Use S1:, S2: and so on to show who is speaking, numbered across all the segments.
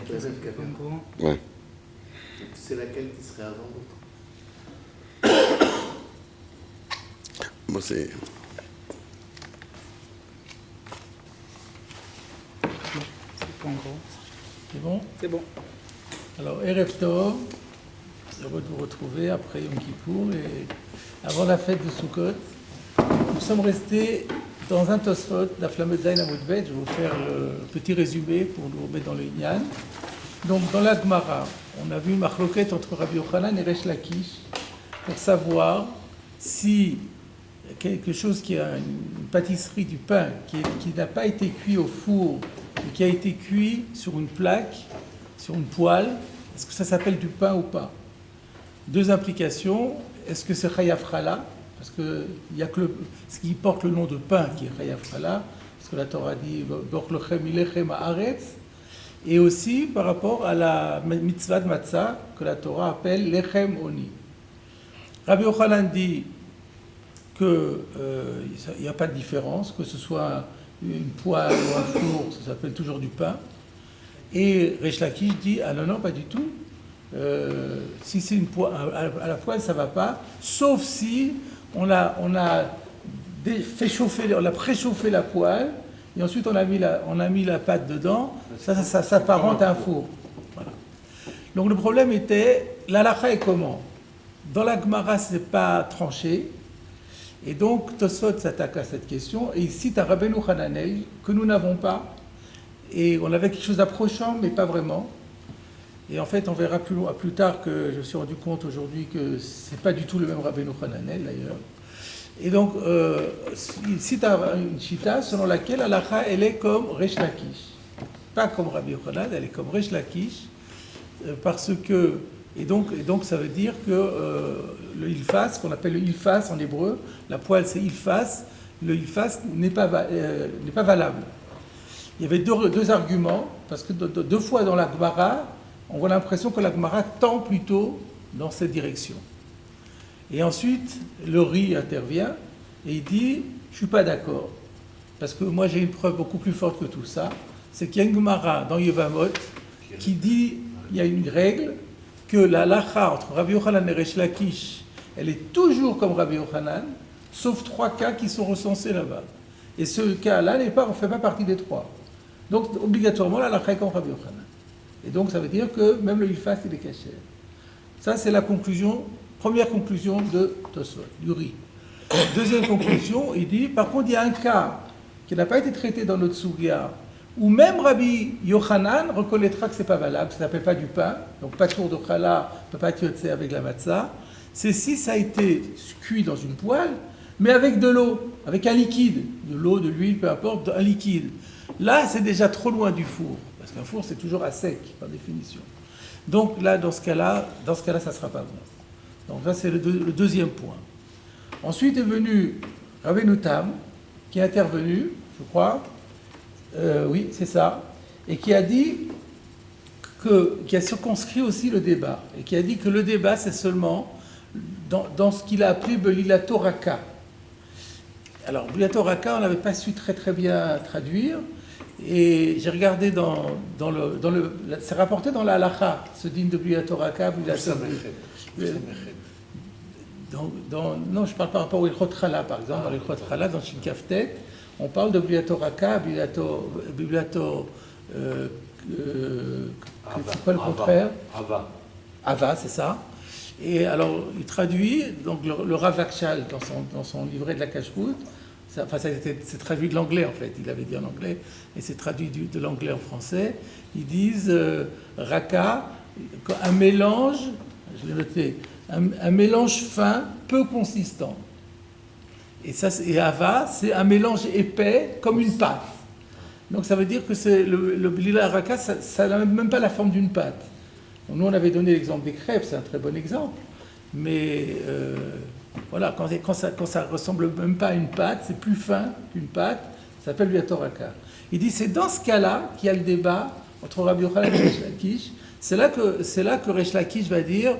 S1: avec la même caméra.
S2: Ouais.
S1: C'est laquelle qui serait avant l'autre?
S2: Moi, c'est.
S3: C'est pas en gros.
S4: C'est bon?
S3: C'est bon.
S4: Alors, Erev Tov, heureux de vous retrouver après Yom Kippour et avant la fête de Sukkot. Nous sommes restés dans un Tosfot, la Flamme Zayn Amud Bet. Je vais vous faire le petit résumé pour nous remettre dans le Inyan. Donc, dans la Gemara, on a vu une marloquette entre Rabbi Yochanan et Resh Lakish pour savoir si quelque chose qui a une pâtisserie du pain qui n'a pas été cuit au four, mais qui a été cuit sur une plaque, sur une poêle, est-ce que ça s'appelle du pain ou pas? Deux implications. Est-ce que c'est Chayav Chala? Parce qu'il n'y a que ce qui porte le nom de pain qui est Chayav Chala, parce que la Torah dit Bor lechem ilechem haaretz. Et aussi par rapport à la mitzvah de matzah que la Torah appelle lechem oni. Rabbi Yochanan dit qu'il n'y a pas de différence, que ce soit une poêle ou un four, ça s'appelle toujours du pain. Et Resh Lakish dit ah non, pas du tout. Si c'est une poêle, à la poêle, ça ne va pas, sauf si on a préchauffé la poêle, et ensuite on a mis la pâte dedans, ça s'apparente à un four. Voilà. Donc le problème était, l'halakha est comment? Dans la Gemara, ce n'est pas tranché, et donc Tosfot s'attaque à cette question, et il cite un Rabbeinu Hananel que nous n'avons pas, et on avait quelque chose d'approchant, mais pas vraiment. Et en fait, on verra plus tard que je me suis rendu compte aujourd'hui que ce n'est pas du tout le même Rabbeinu Hananel d'ailleurs. Et donc, il cite une chita selon laquelle l'halakha, elle est comme Resh Lakish. Pas comme Rabbi Yochanan, elle est comme Resh Lakish, parce que, et donc ça veut dire que le ilfas, qu'on appelle le ilfas en hébreu, la poêle c'est ilfas, le ilfas n'est pas valable. Il y avait deux arguments, parce que deux fois dans la Gemara, on voit l'impression que la Gemara tend plutôt dans cette direction. Et ensuite, le riz intervient et il dit « je ne suis pas d'accord ». Parce que moi, j'ai une preuve beaucoup plus forte que tout ça. C'est qu'il y a une Gemara dans Yevamot qui dit, il y a une règle, que la halakha entre Rabbi Yochanan et Resh Lakish, elle est toujours comme Rabbi Yochanan, sauf 3 cas qui sont recensés là-bas. Et ce cas-là ne fait pas partie des 3. Donc, obligatoirement, la halakha est comme Rabbi Yochanan. Et donc, ça veut dire que même le ilfas, il est caché. Ça, c'est la conclusion, première conclusion de Tosfot, du riz. Deuxième conclusion, il dit, par contre, il y a un cas qui n'a pas été traité dans notre Sugya, où même Rabbi Yochanan reconnaîtra que ce n'est pas valable, ça ne s'appelle pas du pain, donc pas de tour de challah, ne peut pas être yotzé avec la matzah, c'est si ça a été cuit dans une poêle, mais avec de l'eau, avec un liquide, de l'eau, de l'huile, peu importe, un liquide. Là, c'est déjà trop loin du four, parce qu'un four, c'est toujours à sec, par définition. Donc là, dans ce cas-là, ça ne sera pas bon. Donc là, c'est le deuxième point. Ensuite est venu Rabbeinu Tam, qui est intervenu, je crois, oui, c'est ça, et qui a dit qui a circonscrit aussi le débat, et qui a dit que le débat, c'est seulement dans ce qu'il a appelé Belilato Raka. Alors, Belilato Raka, on n'avait pas su très très bien traduire, et j'ai regardé c'est rapporté dans la halakha, ce digne de Belilato Raka, non, je parle par rapport au Ilchot Chala, par exemple, dans l'Ilchot Chala, dans Shin Kaftet, on parle de Belilato Raka, Belilato, c'est quoi le contraire? Ava, c'est ça. Et alors, il traduit, donc le Rav Akshal, dans son livret de la Kashrut, c'est traduit de l'anglais en fait, il avait dit en anglais, et c'est traduit de l'anglais en français. Ils disent Raka, un mélange, je l'ai noté, un mélange fin, peu consistant. Et Ava, c'est un mélange épais, comme une pâte. Donc ça veut dire que le Belila Raka, ça n'a même pas la forme d'une pâte. Donc, nous, on avait donné l'exemple des crêpes, c'est un très bon exemple. Mais voilà, quand ça ressemble même pas à une pâte, c'est plus fin qu'une pâte, ça s'appelle Belilato Raka. Il dit, c'est dans ce cas-là qu'il y a le débat entre Rabbi Yochanan et Resh Lakish. C'est là que Resh Lakish va dire,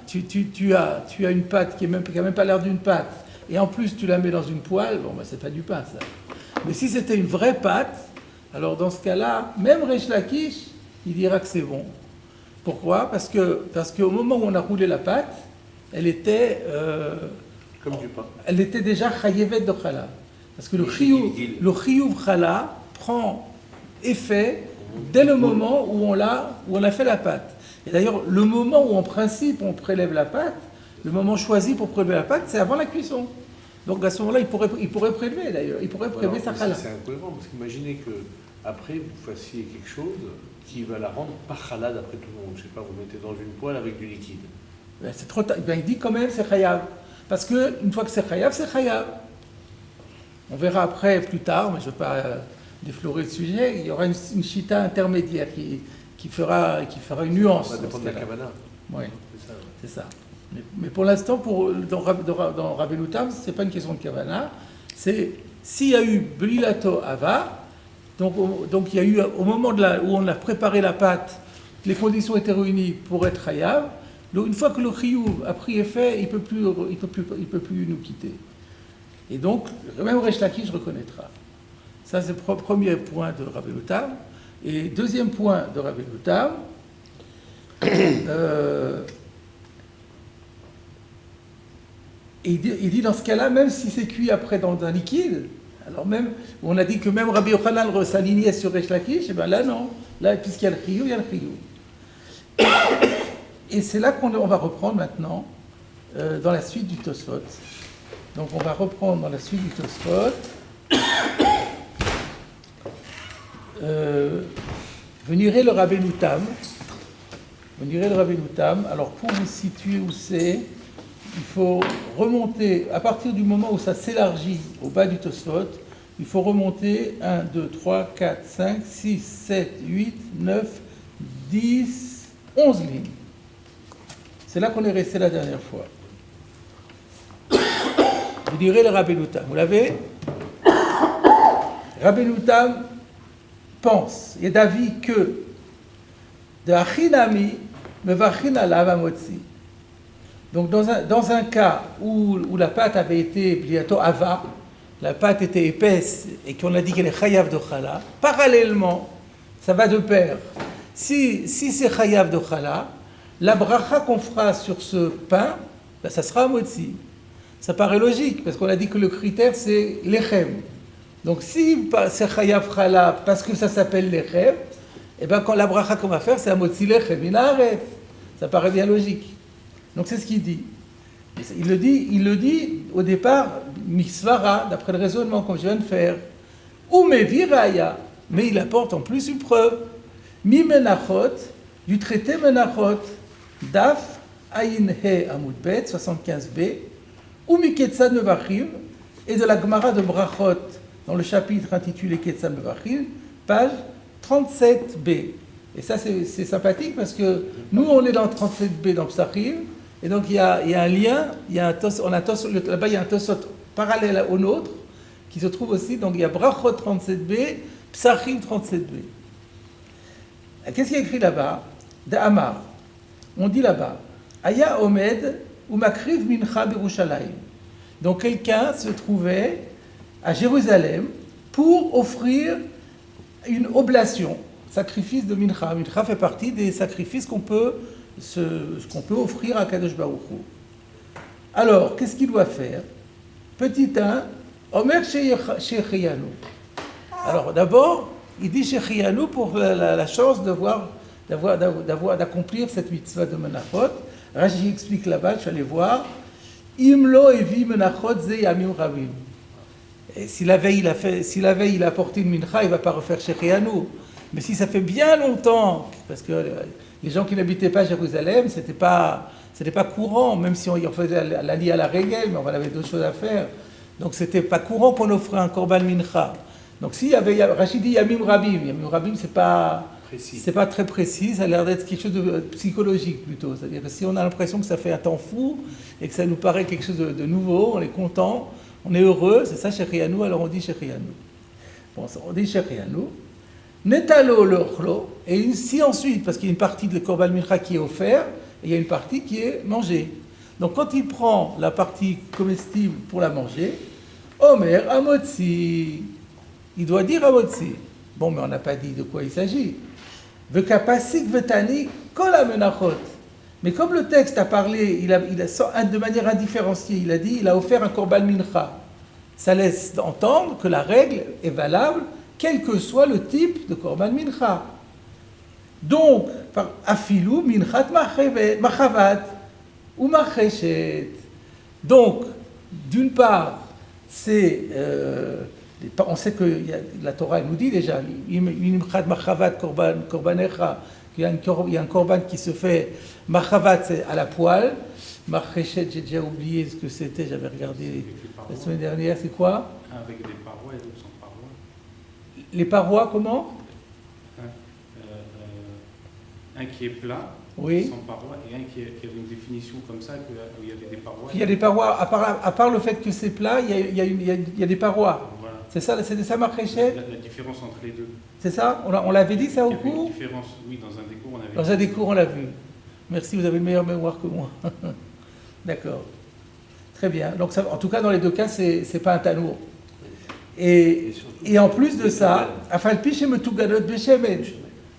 S4: tu as une pâte qui n'a même pas l'air d'une pâte, et en plus tu la mets dans une poêle, c'est pas du pain ça. Mais si c'était une vraie pâte, alors dans ce cas-là, même Resh Lakish, il dira que c'est bon. Pourquoi ? Parce qu'au moment où on a roulé la pâte, elle était
S1: Comme du pain.
S4: elle était déjà chayevet de chala. Parce que le
S1: Gilgil.
S4: chiyuv chala prend effet dès le moment où on a fait la pâte. Et d'ailleurs, le moment où en principe on prélève la pâte, le moment choisi pour prélever la pâte, c'est avant la cuisson. Donc à ce moment-là, il pourrait prélever d'ailleurs, il pourrait prélever sa chala.
S1: C'est incohérent, parce qu'imaginez qu'après vous fassiez quelque chose qui va la rendre pas chala d'après tout le monde. Je sais pas, vous mettez dans une poêle avec du liquide.
S4: Ben, c'est trop tard. Ben, il dit quand même c'est chayav. Parce qu'une fois que c'est chayav, c'est chayav. On verra après, plus tard, mais je ne veux pas déflorer le sujet, il y aura une chita intermédiaire qui fera une nuance.
S1: Ça dépend de la kavana.
S4: Oui,
S1: C'est ça.
S4: c'est ça. Mais pour l'instant, dans Rabbeinu Tam, ce n'est pas une question de kavana. C'est s'il y a eu Belilato Ava, donc il y a eu, au moment où on a préparé la pâte, les conditions étaient réunies pour être chayav. Donc une fois que le chiyuv a pris effet, il peut plus nous quitter. Et donc, même Resh Lakish reconnaîtra. Ça, c'est le premier point de Rabbeinu Tam. Et deuxième point de Rabbeinu Tam, il dit dans ce cas-là, même si c'est cuit après dans un liquide, alors même, on a dit que même Rabbi Yochanan s'alignait sur Resh Lakish, et bien là non, là puisqu'il y a le chiyuv, il y a le chiyuv. Et c'est là qu'on va reprendre maintenant dans la suite du Tosfot. Donc on va reprendre dans la suite du Tosfot. Venirez le Rabbeinu Tam. Alors pour vous situer où c'est, il faut remonter, à partir du moment où ça s'élargit au bas du Tosfot, il faut remonter 1, 2, 3, 4, 5, 6, 7, 8, 9, 10, 11 lignes. C'est là qu'on est resté la dernière fois. Vous direz le Rabbeinu Tam. Vous l'avez ? Rabbeinu Tam pense, et est d'avis que de Achinami mevachin alav amotzi. Donc dans un cas où la pâte avait été bientôt ava, la pâte était épaisse et qu'on a dit qu'elle est chayav de chala, parallèlement, ça va de pair. Si c'est chayav de chala, la bracha qu'on fera sur ce pain, ben ça sera amotzi. Ça paraît logique, parce qu'on a dit que le critère, c'est lechem. Donc si c'est chayav chala, parce que ça s'appelle lechem, et bien quand la bracha qu'on va faire, c'est amotzi lechem, inaref. Ça paraît bien logique. Donc c'est ce qu'il dit. Il le dit au départ, misvara, d'après le raisonnement qu'on vient de faire. Ou meviraya, mais il apporte en plus une preuve. Mi menachot, du traité menachot, daf, ayin he amud bet, 75b, ou mi ketzad mevachim, et de la Gemara de Brachot, dans le chapitre intitulé Ketzad mevachim, page 37b. Et ça c'est sympathique parce que nous on est dans 37b dans Psachim, et donc il y a un lien, là-bas il y a un tosot parallèle au nôtre, qui se trouve aussi, donc il y a Brachot 37b, Psachim 37b. Qu'est-ce qu'il y a écrit là-bas ? De Amar. On dit là-bas, Aya Omed ou Makriv Mincha Birushalayim. Donc quelqu'un se trouvait à Jérusalem pour offrir une oblation, sacrifice de Mincha. Mincha fait partie des sacrifices qu'on peut offrir à Kadosh Baruch Hu. Alors, qu'est-ce qu'il doit faire ? Petit 1, Omer Shechianu. Alors d'abord, il dit Shechianu pour la chance d'accomplir cette mitzvah de Menachot. Rashi explique là-bas, je suis allé voir, Imlo evi Menachot ze yamim ravim. Et si la veille il a apporté une mincha, il ne va pas refaire Shechianu. Mais si ça fait bien longtemps, parce que les gens qui n'habitaient pas à Jérusalem, c'était pas courant, même si on faisait la lie à la régel, mais on avait d'autres choses à faire. Donc c'était pas courant qu'on offrait un korban mincha. Donc s'il y avait, Rachid dit Yamim Rabim, c'est pas très précis, ça a l'air d'être quelque chose de psychologique plutôt. C'est-à-dire que si on a l'impression que ça fait un temps fou et que ça nous paraît quelque chose de nouveau, on est content, on est heureux, c'est ça Shechianu, alors on dit Shechianu. Bon, on dit Shechianu. Netalo l'orchlo, et si ensuite, parce qu'il y a une partie de korban mincha qui est offert, et il y a une partie qui est mangée. Donc quand il prend la partie comestible pour la manger, Omer Amotzi, il doit dire Amotzi. Bon, mais on n'a pas dit de quoi il s'agit. Vekapasik vetani kol amenachot. Mais comme le texte a parlé, il a de manière indifférenciée, il a dit, il a offert un korban mincha. Ça laisse entendre que la règle est valable, quel que soit le type de korban mincha. Donc, par afilou minchat machavat ou macheshet. Donc, d'une part, c'est, on sait que la Torah nous dit déjà, minchat machavat korbanecha, qu'il y a un korban qui se fait machavat, c'est à la poêle. Macheshet, j'ai déjà oublié ce que c'était, j'avais regardé la semaine dernière, c'est quoi?
S5: Avec des parois et d'autres sans parois.
S4: Les parois, comment?
S5: Un qui est plat,
S4: oui,
S5: sans parois, et un qui avait une définition comme ça, où il y avait des parois.
S4: Il y a des parois, à part le fait que c'est plat, il y a des parois.
S5: Voilà.
S4: C'est ça, Macheshet?
S5: La différence entre les deux.
S4: C'est ça? On l'avait dit ça au cours?
S5: Il y avait une différence, oui, dans un des cours, on avait
S4: Dans un des cours, on l'a vu. Merci, vous avez une meilleure mémoire que moi. D'accord. Très bien. Donc, ça, en tout cas, dans les deux cas, c'est pas un tanour. Et en plus de ça,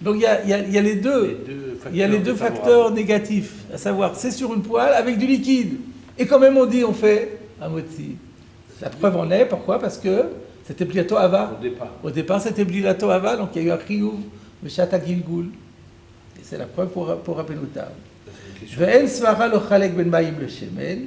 S4: donc il y a les deux facteurs négatifs, à savoir, c'est sur une poêle avec du liquide. Et quand même, on fait un motzi. La preuve en est, pourquoi? Parce que c'était Bliato Ava. Au départ, c'était Bliato Ava, donc il y a eu un Chiyuv, le Shata Gilgul. Et c'est la preuve pour Rabbeinu Tam. Ve'en svara lo chalek ben ma'im le shemen.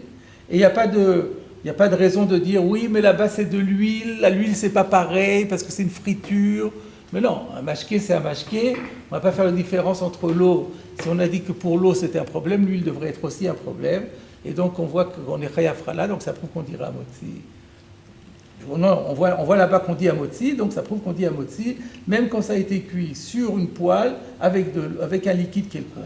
S4: Et il n'y a pas de raison de dire oui, mais là-bas c'est de l'huile. L'huile c'est pas pareil parce que c'est une friture. Mais non, un mashké c'est un mashké. On ne va pas faire la différence entre l'eau. Si on a dit que pour l'eau c'était un problème, l'huile devrait être aussi un problème. Et donc on voit qu'on est chayafrala, donc ça prouve qu'on dira motzi. Non, on voit là-bas qu'on dit amotzi, donc ça prouve qu'on dit amotzi, même quand ça a été cuit sur une poêle avec un liquide quelconque.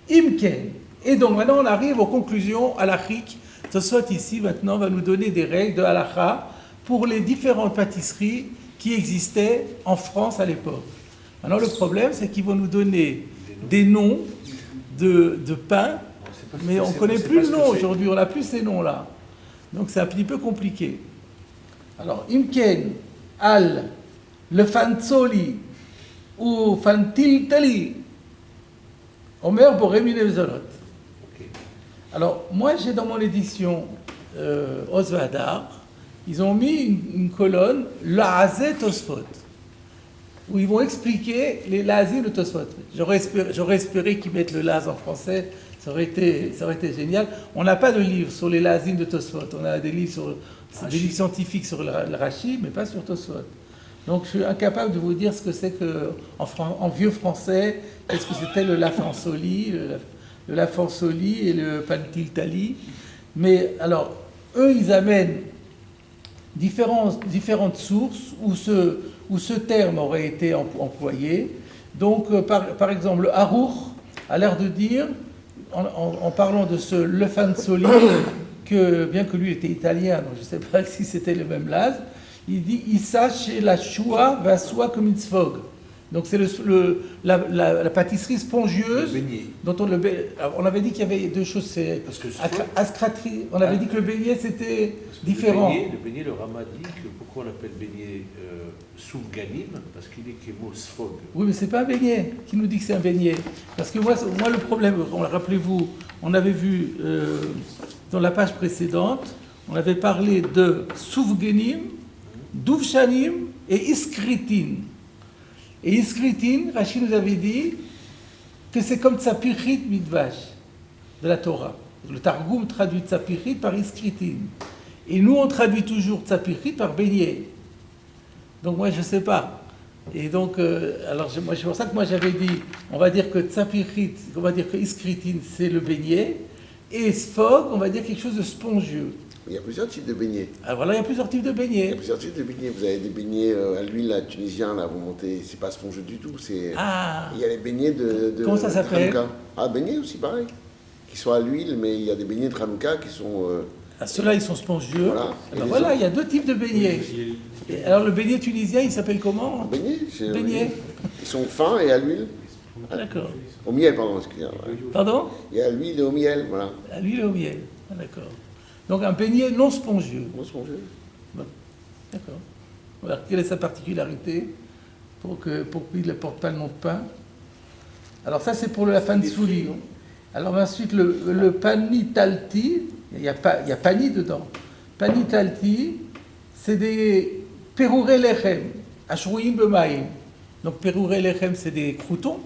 S4: Imken. Et donc maintenant on arrive aux conclusions halachiques. Tosfot ici maintenant va nous donner des règles de halacha pour les différentes pâtisseries qui existaient en France à l'époque. Maintenant le problème c'est qu'ils vont nous donner des noms de pain, mais on ne connaît plus le nom aujourd'hui, on n'a plus ces noms-là. Donc c'est un petit peu compliqué. Alors, Imken, Al, le Fanzoli ou Fantiltali, Omer Boremi Nevzolot. Alors, moi j'ai dans mon édition Osvadar, ils ont mis une colonne, Laazé Tosfot, où ils vont expliquer les lazis de Tosfot. J'aurais espéré qu'ils mettent le laz en français, ça aurait été génial. On n'a pas de livre sur les lazim de Tosfot, on a des livres scientifiques sur le Rashi, mais pas sur Tosfot. Donc je suis incapable de vous dire ce que c'est en vieux français, qu'est-ce que c'était le Lafansoli, le Lafansoli et le Pantiltali. Mais alors, eux, ils amènent différentes sources où ce terme aurait été employé. Donc, par exemple, le Harour a l'air de dire, en parlant de ce Lefansoli, que bien que lui était italien, donc je ne sais pas si c'était le même laz, il dit Issa chez la Shua va soit comme une sfog. Donc c'est la pâtisserie spongieuse dont on avait dit qu'il y avait deux choses. C'est ascratri. On avait dit que le beignet c'était différent.
S1: Le beignet, le Rama dit que pourquoi on l'appelle beignet soufganim, parce qu'il est kémo sfog.
S4: Oui, mais c'est pas un beignet qui nous dit que c'est un beignet. Parce que moi le problème, rappelez-vous, on avait vu dans la page précédente, on avait parlé de soufganim, douvchanim et iskritin. Et iskritin, Rashi nous avait dit que c'est comme tzapichit midvash de la Torah. Le Targum traduit tzapichit par iskritin. Et nous, on traduit toujours tzapichit par beignet. Donc moi, je ne sais pas. Et donc, c'est pour ça que moi j'avais dit, on va dire que tzapichit, on va dire que iskritin, c'est le beignet. Et sfog, on va dire quelque chose de spongieux.
S2: Il y a plusieurs types de beignets.
S4: Alors voilà, il y a plusieurs types de beignets.
S2: Il y a plusieurs types de beignets. Vous avez des beignets à l'huile là, tunisien, là, vous montez, c'est pas spongieux du tout. Il y a les beignets de
S4: comment ça s'appelle?
S2: Beignets aussi, pareil. Qui sont à l'huile, mais il y a des beignets de Hanouka qui sont...
S4: ceux-là, ils sont spongieux.
S2: Voilà,
S4: alors voilà, il y a deux types de beignets. Et alors le beignet tunisien, il s'appelle comment?
S2: Beignets. Ils sont fins et à l'huile.
S4: Ah, d'accord.
S2: Au miel, pardon, excusez-moi.
S4: Pardon?
S2: Il y a à l'huile et au miel, voilà.
S4: À l'huile et au miel, ah, d'accord. Donc un beignet non spongieux.
S2: Non spongieux.
S4: Bon. D'accord. Alors, quelle est sa particularité? pour qu'il ne porte pas le nom de pain. Alors ça, c'est pour la fin de souli. Alors ensuite, le panitalti, il y a pani dedans. Panitalti, c'est des peruré lechem, ashrouim bemaim. Donc peruré lechem, c'est des croutons,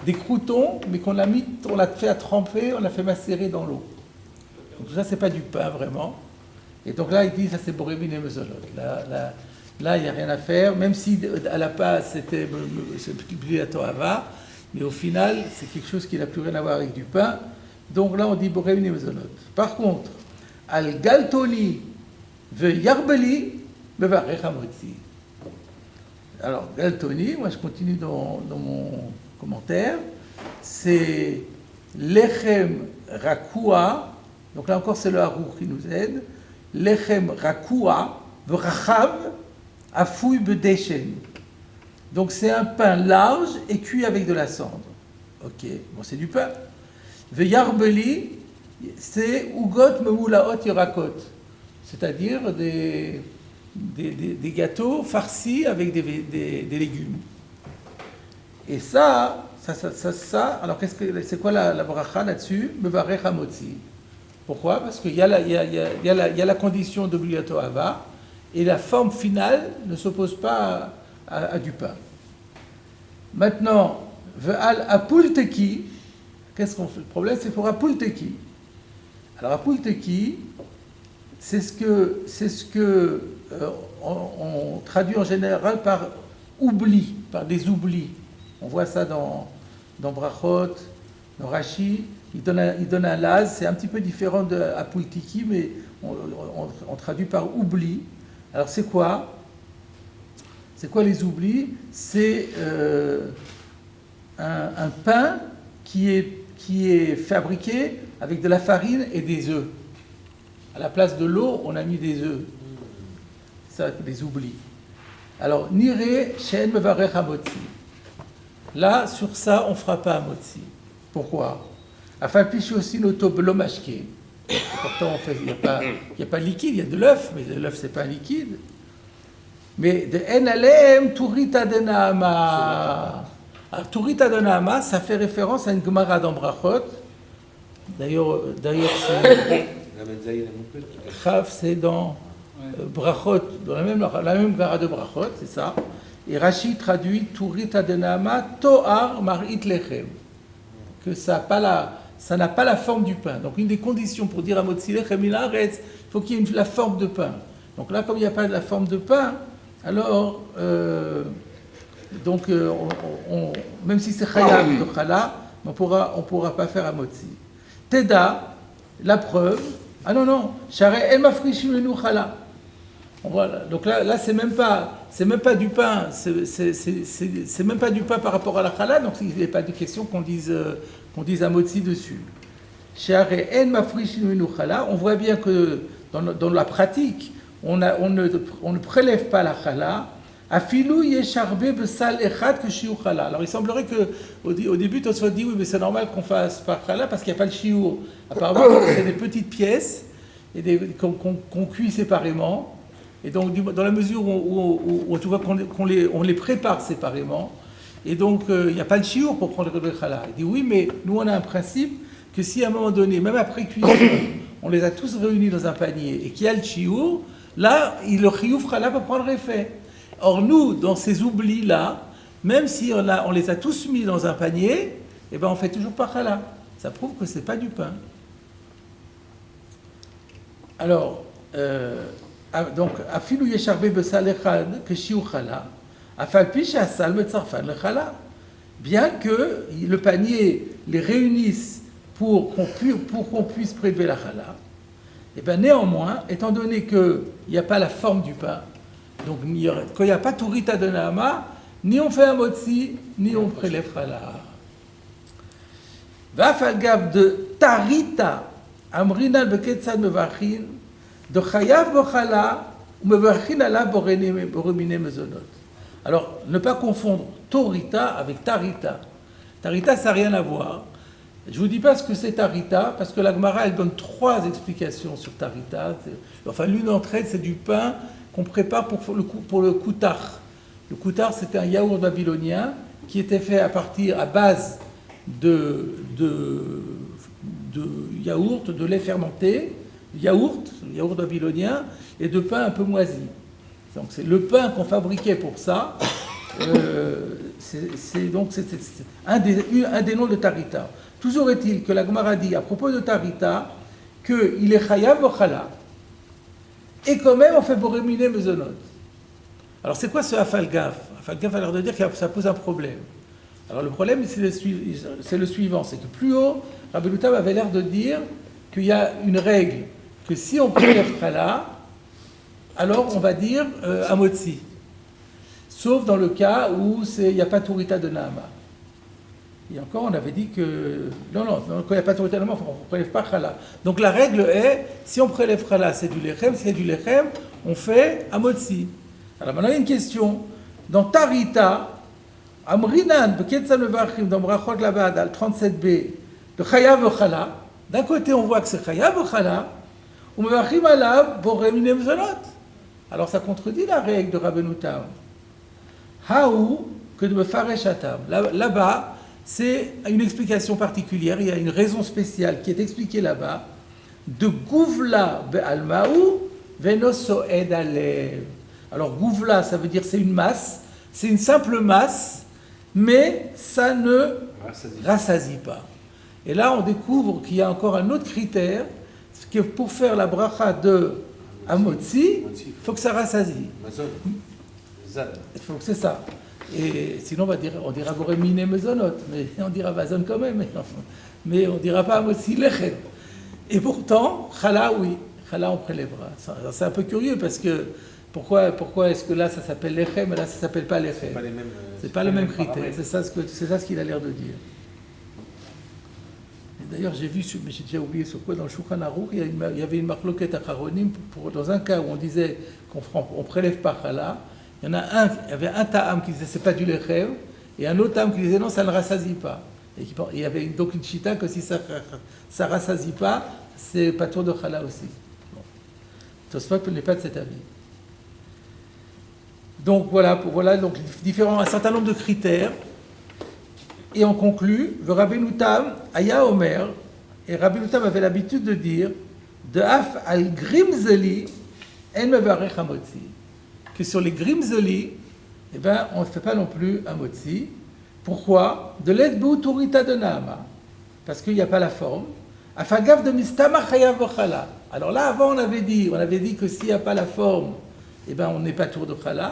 S4: mais on l'a fait à tremper, on l'a fait macérer dans l'eau. Donc tout ça, c'est pas du pain vraiment. Et donc là, il dit, ça c'est borémine et mezolot. Là, il n'y a rien à faire, même si à la base, c'était publié à Tohava, mais au final, c'est quelque chose qui n'a plus rien à voir avec du pain. Donc là, on dit borémine et mezolot. Par contre, al galtoni ve yarbeli mevarech hamotzi. Alors, galtoni, moi je continue dans mon commentaire, c'est lechem rakua, donc là encore c'est le harour qui nous aide, lechem rakua vrachav afouy bedeshen. Donc c'est un pain large et cuit avec de la cendre. Ok, bon c'est du pain. Veyarbeli, c'est ugot memulaot yirakot, c'est-à-dire des gâteaux farcis avec des légumes. Et ça, alors c'est quoi la bracha là-dessus? Mevarech hamotzi. Pourquoi? Parce qu'il y a la condition d'obligatoire ava, et la forme finale ne s'oppose pas à du pain. Maintenant, ve'al apulteki, qu'est-ce qu'on fait? Le problème, c'est pour apulteki. Alors apulteki, c'est ce que on traduit en général par oubli, par des oublis. On voit ça dans Brachot, dans Rashi. Il donne un laz, c'est un petit peu différent de apultiki, mais on traduit par oubli. Alors c'est quoi? C'est quoi les oublis? C'est un pain qui est fabriqué avec de la farine et des œufs. À la place de l'eau, on a mis des œufs. Ça, des oublis. Alors, nire shen mevarech hamotzi. Là, sur ça, on ne fera pas hamotzi. Pourquoi? Afin piché aussi notre blomashke. Pourtant, il n'y a pas de liquide, il y a de l'œuf, mais l'œuf, ce n'est pas un liquide. Mais de en alem turita de naama. Alors, turita de naama, ça fait référence à une Gemara dans Brachot. D'ailleurs, c'est. Chav, c'est dans Brachot, dans la même Gemara de Brachot, c'est ça. Et Rashi traduit Turita de Naama, Toar Marit Lechem. Que ça n'a pas la forme du pain. Donc, une des conditions pour dire à Motzi Lechem il arrête, il faut qu'il y ait la forme de pain. Donc là, comme il n'y a pas de la forme de pain, alors, même si c'est Chayav de Chala, on pourra pas faire à Motzi. Teda, la preuve. Ah non, Share El Mafrishim Lenu Chala. Voilà. Donc là c'est même pas du pain, c'est même pas du pain par rapport à la chala, donc il n'est pas de question qu'on dise un motzi dessus. Share En Mafrishim Lenu Chala, on voit bien que dans la pratique, on ne prélève pas la chala. Afilou yesharbe besal echad que shiur chala. Alors il semblerait que au début on se dit oui mais c'est normal qu'on fasse par chala parce qu'il n'y a pas le shiur. Apparemment c'est des petites pièces et qu'on cuit séparément. Et donc dans la mesure où tu vois qu'on les prépare séparément, et donc il n'y a pas le shiur pour prendre le chala. Il dit oui mais nous on a un principe que si à un moment donné, même après cuisson, on les a tous réunis dans un panier et qu'il y a le shiur, là le chiyuv chala peut prendre effet. Or nous, dans ces oublis-là, même si on les a tous mis dans un panier, eh ben on fait toujours pas chala. Ça prouve que c'est pas du pain. Alors, donc, afilou yesharbe besal echad que shiur chala, afalpi she'asal metzarfan le chala. Bien que le panier les réunisse pour qu'on puisse prélever la chala, eh ben néanmoins, étant donné qu'il n'y a pas la forme du pain, donc, quand il n'y a pas Turita de Naama, ni on fait un motzi, ni on prélève chala. Vafalgav de Tarita, Amrinal Beketzad Mevarchin, de Chayav Bochala, ou Mevarchin ala Boremine Mezonot. Alors, ne pas confondre Torita avec Tarita. Tarita, ça n'a rien à voir. Je ne vous dis pas ce que c'est Tarita, parce que la Gemara, elle donne 3 explications sur Tarita. Enfin, l'une d'entre elles, c'est du pain qu'on prépare pour le koutar, Le koutar, c'était un yaourt babylonien qui était fait à base de yaourt, de lait fermenté, yaourt babylonien, et de pain un peu moisi. Donc c'est le pain qu'on fabriquait pour ça. C'est un des noms de Tarita. Toujours est-il que la Gemara dit à propos de Tarita qu'il est chayav ou chala, et quand même on fait boréminer mezonot. Alors c'est quoi ce afalgaf? Afalgaf a l'air de dire que ça pose un problème. Alors le problème c'est le suivant, c'est que plus haut, Rabbi Loutam avait l'air de dire qu'il y a une règle, que si on prélève chala, alors on va dire amotzi. Sauf dans le cas où il n'y a pas Tourita de Nahama. Et encore, on avait dit que... Non, quand il n'y a pas Tourita de Nahama, on ne prélève pas chala. Donc la règle est, si on prélève chala, c'est du lechem, si c'est du lechem, on fait amotzi. Alors maintenant, il y a une question. Dans Tarita, Amrinan, Beketzal Mevachim, dans Brachot Labad, al 37b, de chayav chala, d'un côté, on voit que c'est chayav chala, ou Mevachim alav, boremine mezonot. Alors ça contredit la règle de Rabbeinu Tam. Haou que de me faresh atam. Là-bas, c'est une explication particulière, il y a une raison spéciale qui est expliquée là-bas, de gouvla be'almaou venoso ed alev. Alors gouvla, ça veut dire c'est une masse, c'est une simple masse, mais ça ne rassasie pas. Et là, on découvre qu'il y a encore un autre critère, c'est que pour faire la bracha de amotzi, il faut que ça rassasie. Il faut que c'est ça. Et sinon, on dira boremine mezonot, mais on dira vazon quand même, mais on ne dira pas amotzi lechem. Et pourtant, chala, oui, chala, on prélèvera. C'est un peu curieux parce que pourquoi est-ce que là ça s'appelle lechem et là ça ne s'appelle pas lechem? C'est pas le même critère, c'est ça ce qu'il a l'air de dire. Et d'ailleurs, j'ai vu, mais j'ai déjà oublié sur quoi, dans le Shulchan Aruch, il y avait une marloquette acharonim, dans un cas où on disait qu'on ne prélève pas chala, il y avait un ta'am qui disait c'est pas du lechem, et un autre ta'am qui disait non, ça ne rassasie pas. Et il y avait donc une chita que si ça ne rassasie pas, c'est pas tour de chala aussi. Bon. Tosfot n'est pas de cet avis. Donc voilà donc un certain nombre de critères. Et on conclut, Rabbeinu Tam, Aya Omer, et Rabbeinu Tam avait l'habitude de dire, de Af al Grimzeli, En Mevarech Amotzi, que sur les Grimzeli, on ne fait pas non plus Amotzi. Pourquoi? De l'Edbou Tourita de Nahama, parce qu'il n'y a pas la forme. Afagav de Mistama Chayav Chala. Alors là, avant, on avait dit que s'il n'y a pas la forme, on n'est pas tour de Chala.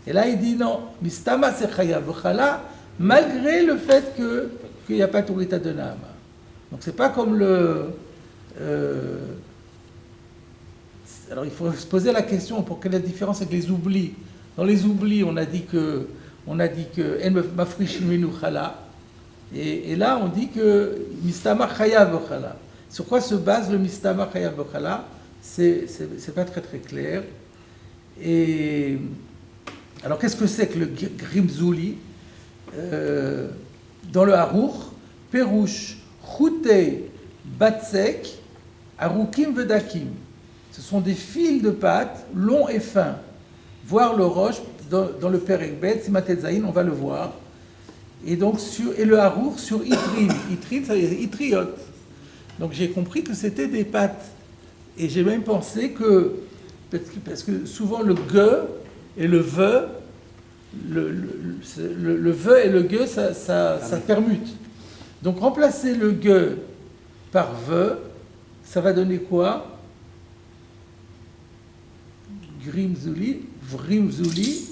S4: Et là, il dit non, Mistama c'est Chayav Chala, malgré le fait qu'il n'y a pas Tourita de Nahama. Donc c'est pas comme alors il faut se poser la question pour quelle est la différence avec les oublis. Dans les oublis, on a dit que En mafrish minu chala, et là on dit que Mistama Chayav Chala. Sur quoi se base le Mistama Chayav Chala? C'est pas très très clair. Et alors qu'est-ce que c'est que le Grimzuli? Dans le Haruch, Perouche, Choutei, Batsek, Arukim Vedakim. Ce sont des fils de pâte longs et fins. Voir le roche dans le Perek Bet, Simatet Zayin, on va le voir. Et donc et le Haruch sur Itrin. Itrin, ça veut dire Itriot. Donc j'ai compris que c'était des pâtes. Et j'ai même pensé que, parce que souvent le ge et le ve, le ve et le ge, ça permute. Donc remplacer le ge par ve, ça va donner quoi? Grimzuli, vrimzuli,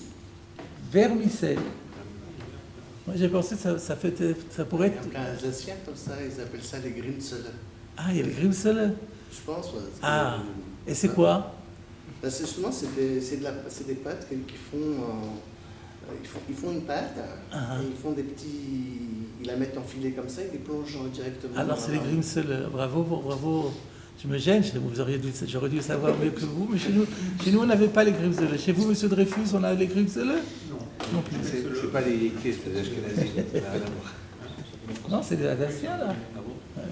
S4: vermicelle. Moi j'ai pensé que ça pourrait être...
S6: Il y a un Alsacien comme ça, ils appellent ça les Grimsele.
S4: Ah, il y a le grimsele.
S6: Je pense, ouais.
S4: Ah, et c'est quoi?
S6: C'est justement, c'est des pâtes qui font... Ils font une pâte, et ils font des petits... Ils la mettent en filet comme ça, ils les plongent directement.
S4: Alors c'est les grimsele. Bravo. Je me gêne, j'aurais dû le savoir mieux que vous, mais chez nous on n'avait pas les grimsele. Chez vous, monsieur Dreyfus, on a les grimsele? Non plus.
S1: C'est pas les clés, c'est les ashkénazis.
S4: Non, c'est des Alsaciens, là.
S1: Ah bon?
S4: Ouais.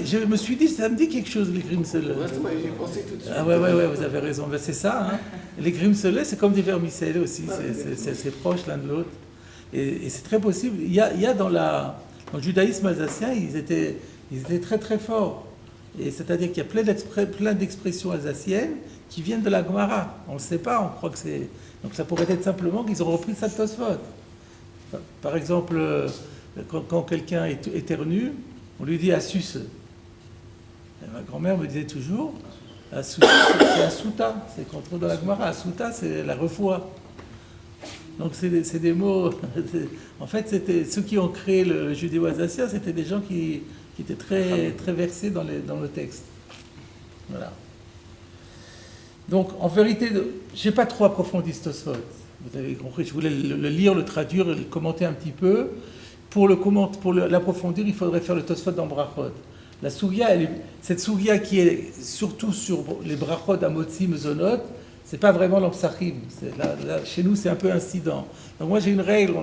S4: Je me suis dit, ça me dit quelque chose, les grimsele.
S6: Ouais, j'ai pensé tout de suite.
S4: Ah ouais, vous avez raison. Ben, c'est ça, hein. Les grimselets, c'est comme des vermicelles aussi, c'est proche l'un de l'autre. Et c'est très possible. Il y a dans le judaïsme alsacien, ils étaient très très forts. Et c'est-à-dire qu'il y a plein d'expressions alsaciennes qui viennent de la Gemara. On ne le sait pas, on croit que c'est... Donc ça pourrait être simplement qu'ils ont repris ça de Tosfot. Par exemple, quand quelqu'un éternue, on lui dit Assus. Ma grand-mère me disait toujours, Assus, c'est Asuta, c'est qu'on trouve dans la Gemara. Asuta, c'est la refoua. Donc c'est des mots... En fait, c'était ceux qui ont créé le judéo-alsacien, c'était des gens qui étaient très versés dans le texte. Voilà. Donc, en vérité, je n'ai pas trop approfondi ce Tosfot. Vous avez compris, je voulais le lire, le traduire, le commenter un petit peu. Pour l'approfondir, il faudrait faire le Tosfot dans Brachot. La Sougia, cette Sougia qui est surtout sur les Brachot, Amotzi, Mezonot, c'est pas vraiment l'Amsachim. Chez nous, c'est un peu incident. Donc moi, j'ai une règle,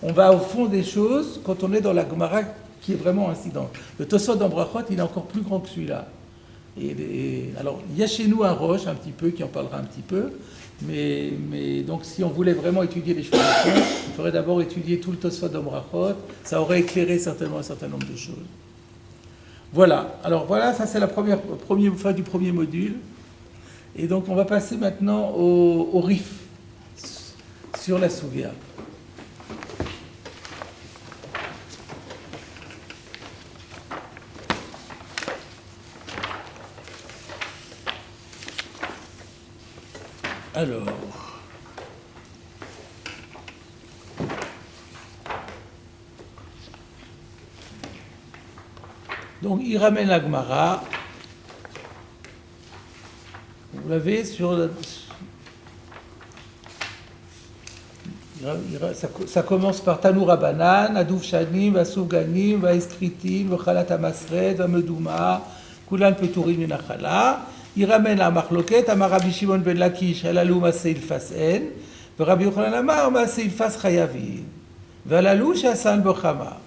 S4: on va au fond des choses quand on est dans la Gemara qui est vraiment incident. Le Tosfot dans Brachot, il est encore plus grand que celui-là. Alors, il y a chez nous un Roche, un petit peu, qui en parlera un petit peu, mais donc si on voulait vraiment étudier les choses de fond, il faudrait d'abord étudier tout le Tosfot dans Brachot, ça aurait éclairé certainement un certain nombre de choses. Voilà, alors voilà, ça c'est la fin du premier module. Et donc on va passer maintenant au Rif, sur la Souvia. Alors, donc il ramène la Gemara. Vous l'avez sur ça commence par Tanoura Banan, Adouf Shanim, Vasouv Ganim, Vaeskritin, Vachalat Amasred, Vamedouma, Kulan Peturim Minachala. Il ramène à Marloquet, à Rabbi Shimon ben Lakish, Alalou Maseil Fasen, Rabbi Yochanan Amar Maseil Fas Chayavin, Valalou Shassan Bochama.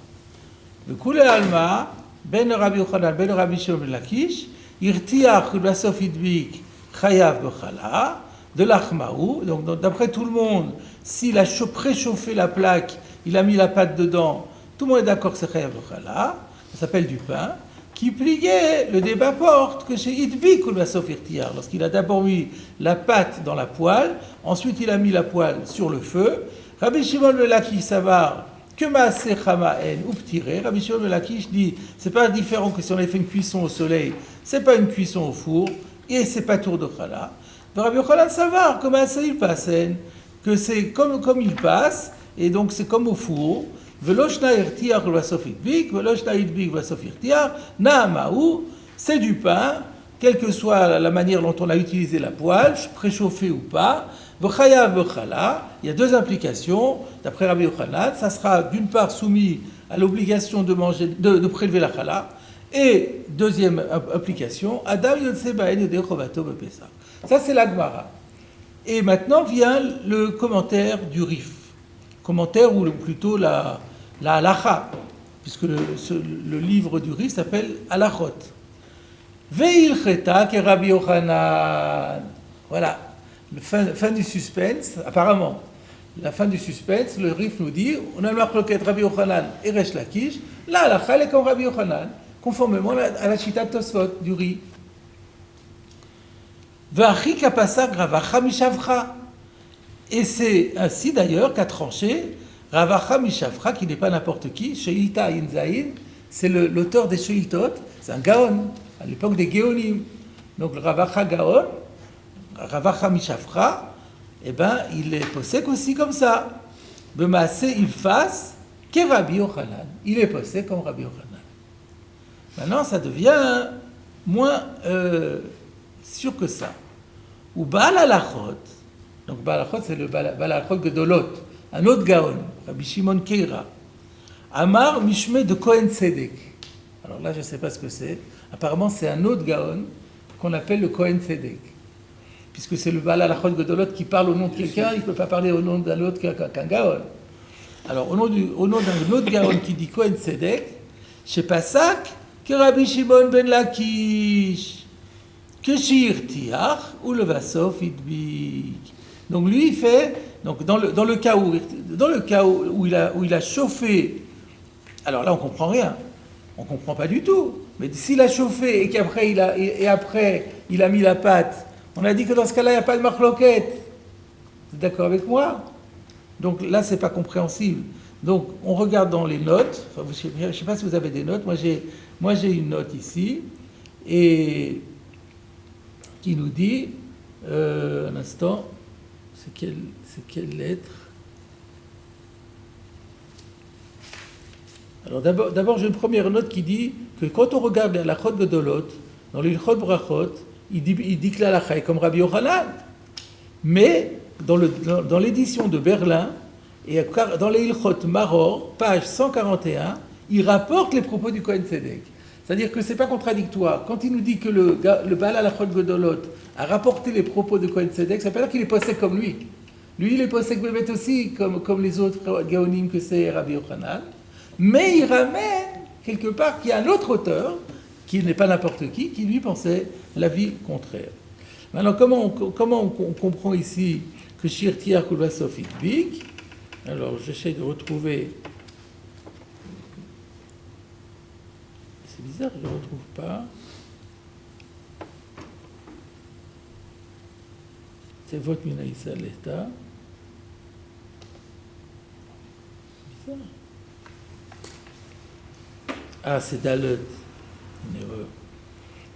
S4: Le Kule Alma, Ben Rabbi Yochanan, Ben Rabbi Shimon ben Lakish, Irtiach, Basof Idbik, Chayav Bochala, de l'Achmaou. Donc d'après tout le monde, s'il a préchauffé la plaque, il a mis la pâte dedans, tout le monde est d'accord que c'est Chayav Bochala, ça s'appelle du pain. Qui pliait, le débat porte que chez Idbik ou Basof Irtiach, lorsqu'il a d'abord mis la pâte dans la poêle, ensuite il a mis la poêle sur le feu. Rabbi Shimon ben Lakish savar que Maaseh Chamaen ou Ptiré. Rabbi Shimon ben Lakish dit c'est pas différent que si on avait fait une cuisson au soleil, c'est pas une cuisson au four et c'est pas tour de chala. Rabbi Yochanan savar que Maaseh il passen, que c'est comme il passe et donc c'est comme au four. Veloshna irtiach vassof idbik, veloshna idbik vassof irtiach, naamaou, c'est du pain, quelle que soit la manière dont on a utilisé la poêle, préchauffée ou pas. V'chayav v'chala, il y a deux implications. D'après Rabbi Yochanan, ça sera d'une part soumis à l'obligation de prélever la chala, et deuxième implication, Adam yotse ba'en yodeh chovato b'pesach. Ça c'est la Gemara. Et maintenant vient le commentaire du Rif. Commentaire ou plutôt la halacha, puisque le livre du Rif s'appelle Halachot. Ve'ilcheta ke Rabbi Yochanan. Voilà, fin du suspense, apparemment. La fin du suspense, le Rif nous dit, on a le marloquette Rabbi Yochanan et Resh Lakish, la halacha elle est comme Rabbi Yochanan, conformément à la chita de Tosfot, du Rif. Ve'achi kapasak ravacha mishavcha. Et c'est ainsi d'ailleurs qu'a tranché Ravacha Mishafra, qui n'est pas n'importe qui, Sheilta Inzaïn, c'est l'auteur des Sheiltot, c'est un Gaon, à l'époque des Géonim. Donc le Ravacha Gaon, Ravacha Mishafra, eh ben, il est possède aussi comme ça. Bemassé il fasse que Rabbi Yochanan. Il est possède comme Rabbi Yochanan. Maintenant, ça devient moins sûr que ça. Ou Baal Halachot. Donc Baal Halachot, c'est le Baal Halachot Gedolot, un autre Gaon, Rabbi Shimon Keira. Amar Mishme de Kohen Tzedek. Alors là, je ne sais pas ce que c'est. Apparemment, c'est un autre Gaon qu'on appelle le Kohen Tzedek. Puisque c'est le Baal Halachot Gedolot qui parle au nom de quelqu'un, il ne peut pas parler au nom d'un autre qu'un Gaon. Alors, au nom d'un autre Gaon qui dit Kohen Tzedek, chez Pasak, que Rabbi Shimon ben Lakish. que shir tiach ou le vasof idbik. Donc lui il fait, donc dans le cas où il a chauffé, alors là on comprend rien, on comprend pas du tout. Mais s'il a chauffé et qu'après il a mis la pâte, on a dit que dans ce cas-là il n'y a pas de marloquette. Vous êtes d'accord avec moi? Donc là c'est pas compréhensible. Donc on regarde dans les notes. Enfin, je ne sais pas si vous avez des notes. Moi j'ai une note ici et qui nous dit un instant. C'est quelle lettre? Alors d'abord, j'ai une première note qui dit que quand on regarde la Chod Gedolot, dans les Chod Brachot, il dit que la halakha est comme Rabbi Yochanan. Mais dans l'édition de Berlin, et dans les Ilchot Maror, page 141, il rapporte les propos du Kohen Tzedek. C'est-à-dire que ce n'est pas contradictoire. Quand il nous dit que le Baal Halachot Gedolot a rapporté les propos de Kohen Tzedek, ça ne veut pas dire qu'il est possède comme lui. Lui, il est possède aussi, comme les autres Gaonim que c'est Rabbi Yochanan. Mais il ramène quelque part qu'il y a un autre auteur, qui n'est pas n'importe qui lui pensait l'avis contraire. Maintenant, comment on comprend ici que Shir Tiach Kol Vasof Idbik? Alors, j'essaie de retrouver. C'est bizarre, je ne le retrouve pas. C'est votre Minaïsa l'État. Bizarre. Ah, c'est Dalet. Une erreur.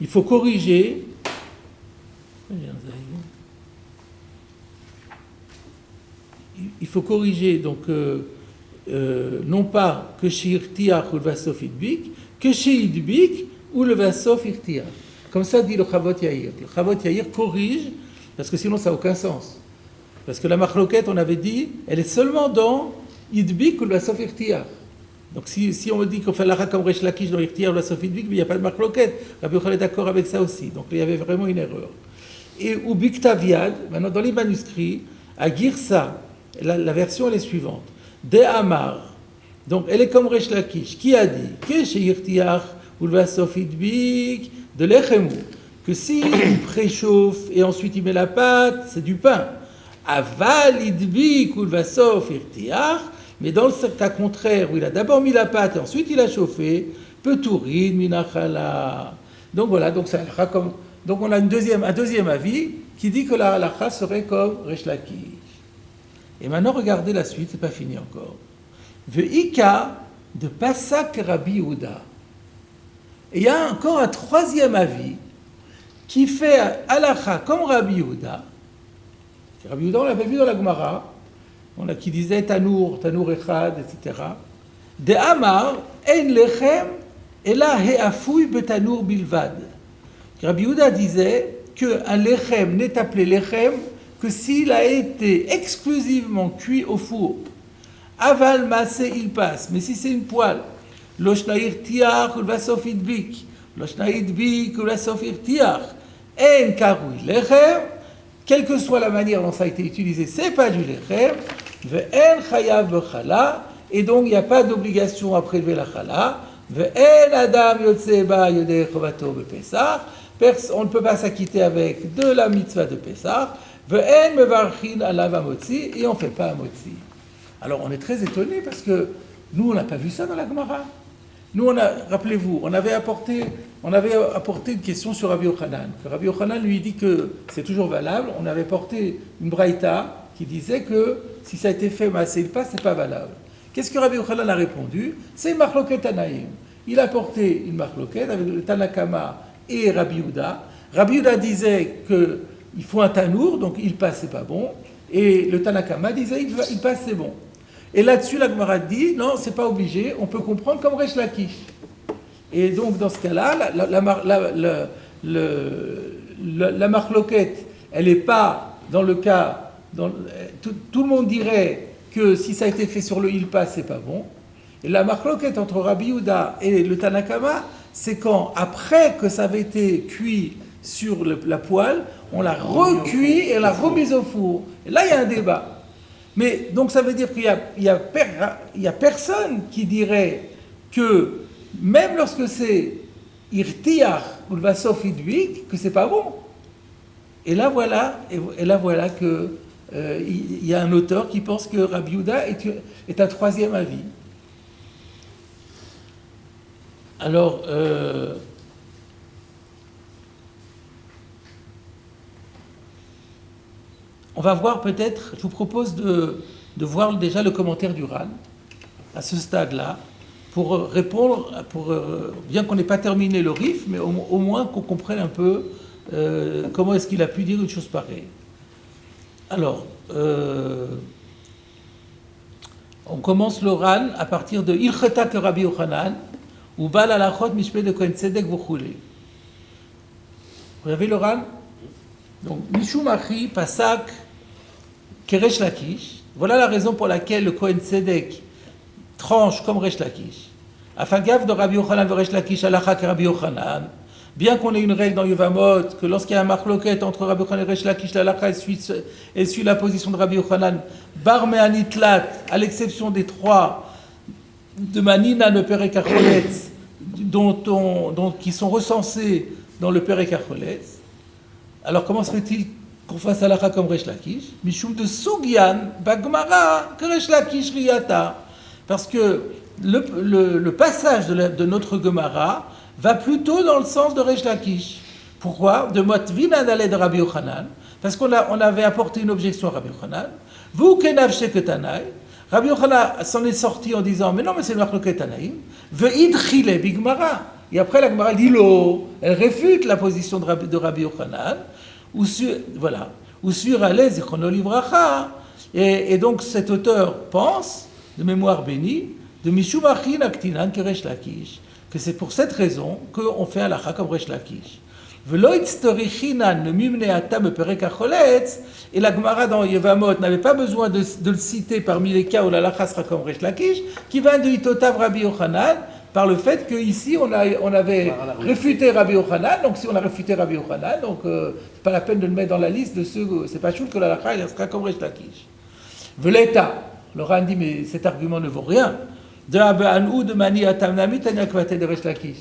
S4: Il faut corriger. Il faut corriger, donc, non pas que chez Irtiach ou le Vasof Idbik, que chez Idbik ou le Vasof Irtiach. Comme ça dit le Chavot Yair. Le Chavot Yair corrige, parce que sinon ça n'a aucun sens. Parce que la marloquette, on avait dit, elle est seulement dans Idbik ou le Vasof Irtiach. Donc si on me dit qu'on fait la comme Resh Lakish dans Irtiach ou le Vasof Idbik, mais il n'y a pas de marloquette. Rabbi Yochanan est d'accord avec ça aussi. Donc il y avait vraiment une erreur. Et ou Biktaviad, maintenant dans les manuscrits, à Girsa, la version elle est suivante. De Amar, donc elle est comme Resh Lakish, qui a dit que chez Irtiach ou le Vasof Idbik de l'Echemou, que s'il préchauffe et ensuite il met la pâte, c'est du pain. Aval Idbik ou le Vasof Irtiach, mais dans le cas contraire où il a d'abord mis la pâte et ensuite il a chauffé, Petourin Minachala. Donc voilà, donc on a un deuxième avis qui dit que la halakha serait comme Resh Lakish. Et maintenant, regardez la suite, c'est pas fini encore. Ve'ika de Pasak Rabbi Yehuda. Et il y a encore un troisième avis qui fait halakha comme Rabbi Yehuda. Rabbi Yehuda, on l'avait vu dans la Gemara, qui disait Tanour Echad, etc. De Amar, En Lechem, Ela He'afouy Betanour Bilvad. Rabbi Yehuda disait qu'un lechem n'est appelé lechem que s'il a été exclusivement cuit au four. Aval massé, il passe. Mais si c'est une poêle, loshnaïr tiach ou vasof idbik, loshnaïr idbik ou vasof irtiach, en karoui lechem, quelle que soit la manière dont ça a été utilisé, c'est pas du lechem, ve'en chayav b'chala, et donc il n'y a pas d'obligation à prélever la chala, ve'en adam yotze ba yodeh chovato b'pesach, on ne peut pas s'acquitter avec de la mitzvah de Pessah, ve'en mevarchin alav amotzi, et on ne fait pas amotzi. Alors on est très étonnés parce que nous on n'a pas vu ça dans la Gemara. Nous rappelez-vous, on avait apporté une question sur Rabbi Yochanan. Que Rabbi Yochanan lui dit que c'est toujours valable. On avait porté une braïta qui disait que si ça a été fait maaseh il passe, c'est pas valable. Qu'est-ce que Rabbi Yochanan a répondu? C'est une marloquet Tanaïm. Il a porté une marloquet avec le Tanakama et Rabbi Yehuda. Rabbi Yehuda disait qu'il faut un tanour, donc il passe, c'est pas bon. Et le Tanakama disait il passe, c'est bon. Et là-dessus, la Gemara dit non, c'est pas obligé, on peut comprendre comme Resh Lakish. Et donc, dans ce cas-là, la marloquette, elle n'est pas dans le cas. Tout le monde dirait que si ça a été fait sur le il passe, c'est pas bon. Et la marloquette entre Rabbi Yehuda et le Tanakama, c'est quand, après que ça avait été cuit sur la poêle, on l'a recuit et on l'a remis au four. Et là, il y a un débat. Mais donc ça veut dire qu'il y a personne qui dirait que même lorsque irtiach ou le idwik, que c'est pas bon. Et là voilà que il y a un auteur qui pense que Rabbi Yehuda est un troisième avis. Alors, on va voir peut-être, je vous propose de voir déjà le commentaire du Ran à ce stade-là, pour répondre, bien qu'on n'ait pas terminé le Rif, mais au moins qu'on comprenne un peu comment est-ce qu'il a pu dire une chose pareille. Alors, on commence le Ran à partir de Ilcheta que Rabbi Yochanan, ou Bal alachot mishpeh de Kohen Tzedek v'chulei. Vous avez le Ran? Donc, Mishum Achi, Pasak, Keresh Lakish. Voilà la raison pour laquelle le Kohen Tzedek tranche comme Resh Lakish. Afagav de Rabbi Yochanan Resh Lakish alacha que Rabbi Yochanan. Bien qu'on ait une règle dans Yevamot, que lorsqu'il y a un marloquet entre Rabbi Yochanan et Resh Lakish, l'alacha suit la position de Rabbi Yochanan, Bar Me'anitlat, à l'exception des trois, de Manina, le Perek HaCholetz, qui sont recensés dans le Perek HaCholetz. Alors comment se fait-il qu'on fasse halakha comme Resh Lakish? Mishum de Sugyan, Bagmara, que Resh Lakish Riyata. Parce que le passage de notre Gemara va plutôt dans le sens de Resh Lakish. Pourquoi? De Motvina d'aller de Rabbi Yochanan, parce qu'on avait apporté une objection à Rabbi Yochanan. Vous, Kenav Sheketanai, Rabbi Yochanan s'en est sorti en disant, mais non, mais c'est le Marloket Tanaïm, Ve'id Chile Bigmara. Et après, la Gemara dit l'eau, elle réfute la position de Rabbi Yochanan, voilà, ou sur Alez Zichrono Livracha. Et donc cet auteur pense, de mémoire bénie, de Mishum Achin Aktinan Keresh Lakish, que c'est pour cette raison qu'on fait halakha comme Resh Lakish. Velo Itztorichinan le Mimne Atam Perek HaCholetz, et la Gemara dans Yevamot n'avait pas besoin de le citer parmi les cas où l'halakha sera comme Resh Lakish, qui vient de Itotav Rabbi Yochanan, par le fait qu'ici on avait réfuté Rabbi Yochanan, donc si on a réfuté Rabbi Yochanan, donc c'est pas la peine de le mettre dans la liste de ceux, c'est pas choul que l'halakha il sera comme Resh Lakish. Veleta, le Ran dit mais cet argument ne vaut rien. De Abanou de Mani Atamnami Tanya Kvate de Resh Lakish.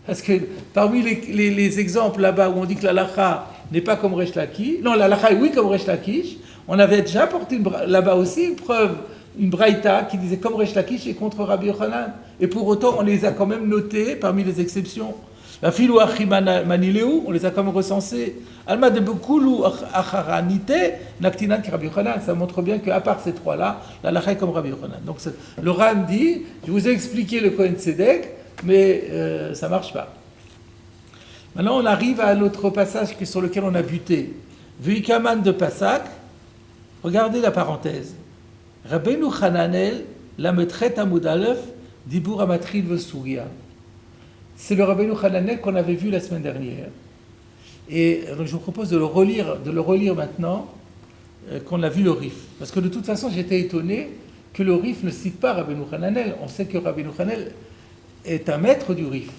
S4: Parce que parmi les exemples là-bas où on dit que l'halakha n'est pas comme Resh Lakish, non l'halakha est oui comme Resh Lakish, on avait déjà apporté là-bas aussi une preuve, une braïta qui disait comme Resh Lakish et contre Rabbi Yochanan. Et pour autant, on les a quand même notés parmi les exceptions. La filou achimaniléou, on les a quand même recensés. Alma de Bekoulou acharanite, naktinan ki Rabbi Yochanan. Ça montre bien qu'à part ces trois-là, la lacha est comme Rabbi Yochanan. Donc le Ran dit, je vous ai expliqué le Kohen Tzedek, mais ça ne marche pas. Maintenant, on arrive à l'autre passage sur lequel on a buté. Veikaman de Pasak, regardez la parenthèse. Rabbeinu Hananel, la metret Amoud Aleph, Dibur Amatril Vesuria. C'est le Rabbeinu Hananel qu'on avait vu la semaine dernière. Et donc je vous propose de le relire maintenant, qu'on a vu le Rif. Parce que de toute façon, j'étais étonné que le Rif ne cite pas Rabbeinu Hananel. On sait que Rabbeinu Hananel est un maître du Rif.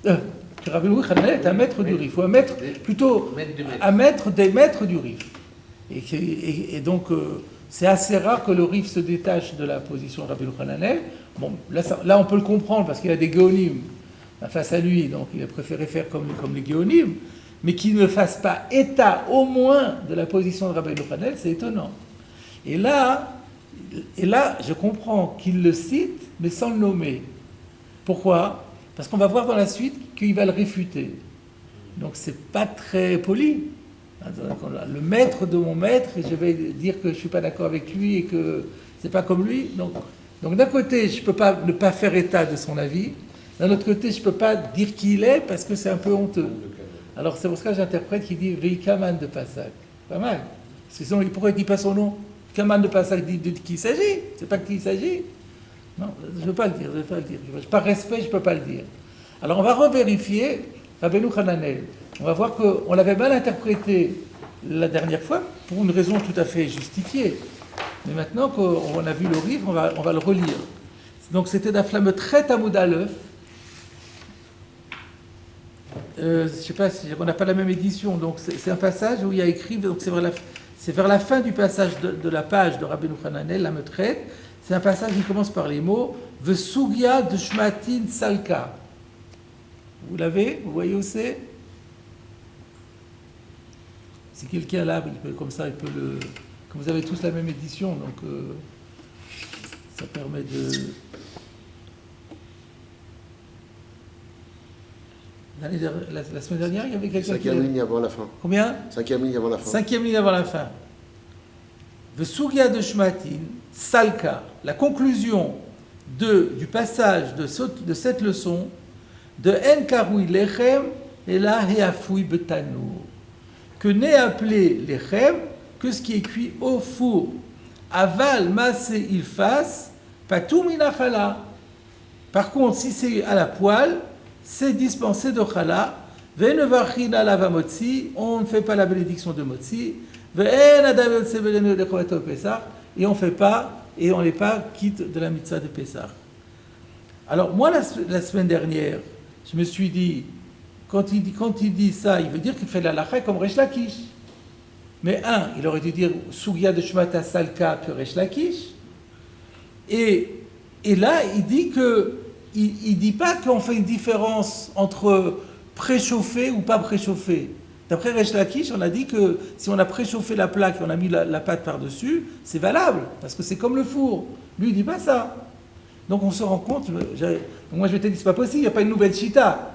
S4: Que Rabbeinu Hananel est un maître du Rif, ou un maître, plutôt un maître des maîtres du Rif. Et donc, c'est assez rare que le Rif se détache de la position de Rabbeinu Hananel. Bon, là, on peut le comprendre parce qu'il a des géonymes face à lui, donc il a préféré faire comme les géonymes, mais qu'il ne fasse pas état au moins de la position de Rabbeinu Hananel, c'est étonnant. Et là, je comprends qu'il le cite, mais sans le nommer. Pourquoi? Parce qu'on va voir dans la suite qu'il va le réfuter. Donc c'est pas très poli. Le maître de mon maître, et je vais dire que je suis pas d'accord avec lui et que c'est pas comme lui. Donc d'un côté, je peux pas ne pas faire état de son avis. D'un autre côté, je peux pas dire qui il est parce que c'est un peu honteux. Alors c'est pour ça que j'interprète qu'il dit Veikaman de Pasak. Pas mal. Parce que sinon, pourquoi il dit pas son nom? Kaman de Pasak dit de qui il s'agit. C'est pas de qui il s'agit. Non, je ne veux pas le dire. Par respect, je ne peux pas le dire. Alors on va revérifier Rabbeinu Hananel. On va voir qu'on l'avait mal interprété la dernière fois, pour une raison tout à fait justifiée. Mais maintenant qu'on a vu le Rif, on va le relire. Donc c'était d'Aflamme très Amoud Aleph. Je ne sais pas si on n'a pas la même édition, donc c'est un passage où il y a écrit, donc c'est vers la fin du passage de la page de Rabbeinu Hananel, la Meutret. C'est un passage qui commence par les mots Vesugia de Shmatin Salka. Vous l'avez? Vous voyez où c'est? Si quelqu'un là, il peut, comme ça, il peut le... Comme vous avez tous la même édition, donc ça permet de... La semaine dernière, il y avait quelqu'un qui...
S2: 5e ligne avant la fin.
S4: Combien?
S2: 5e ligne avant la fin.
S4: 5e ligne avant la fin. Vesugia de Shmatin, Salka, la conclusion du passage de cette leçon, de En Karoui Lechem et la Heafoui Betanour, que n'est appelé Lechem que ce qui est cuit au four. Aval Masse Ilfas, Patou Minachala. Par contre, si c'est à la poêle, c'est dispensé de chala. Venevachina lava motzi, on ne fait pas la bénédiction de motzi. Et on fait pas, et on n'est pas quitte de la mitzvah de Pessah. Alors moi, la semaine dernière, je me suis dit, quand il dit ça, il veut dire qu'il fait la halakha comme Resh Lakish. Mais il aurait dû dire Sugia de Shmata Salka que Resh Lakish. Et là, il dit que il dit pas qu'on fait une différence entre préchauffé ou pas préchauffé. D'après Resh Lakish, on a dit que si on a préchauffé la plaque et on a mis la pâte par-dessus, c'est valable, parce que c'est comme le four. Lui, il dit pas ça. Donc on se rend compte, moi je m'étais dit, c'est pas possible, il n'y a pas une nouvelle chita.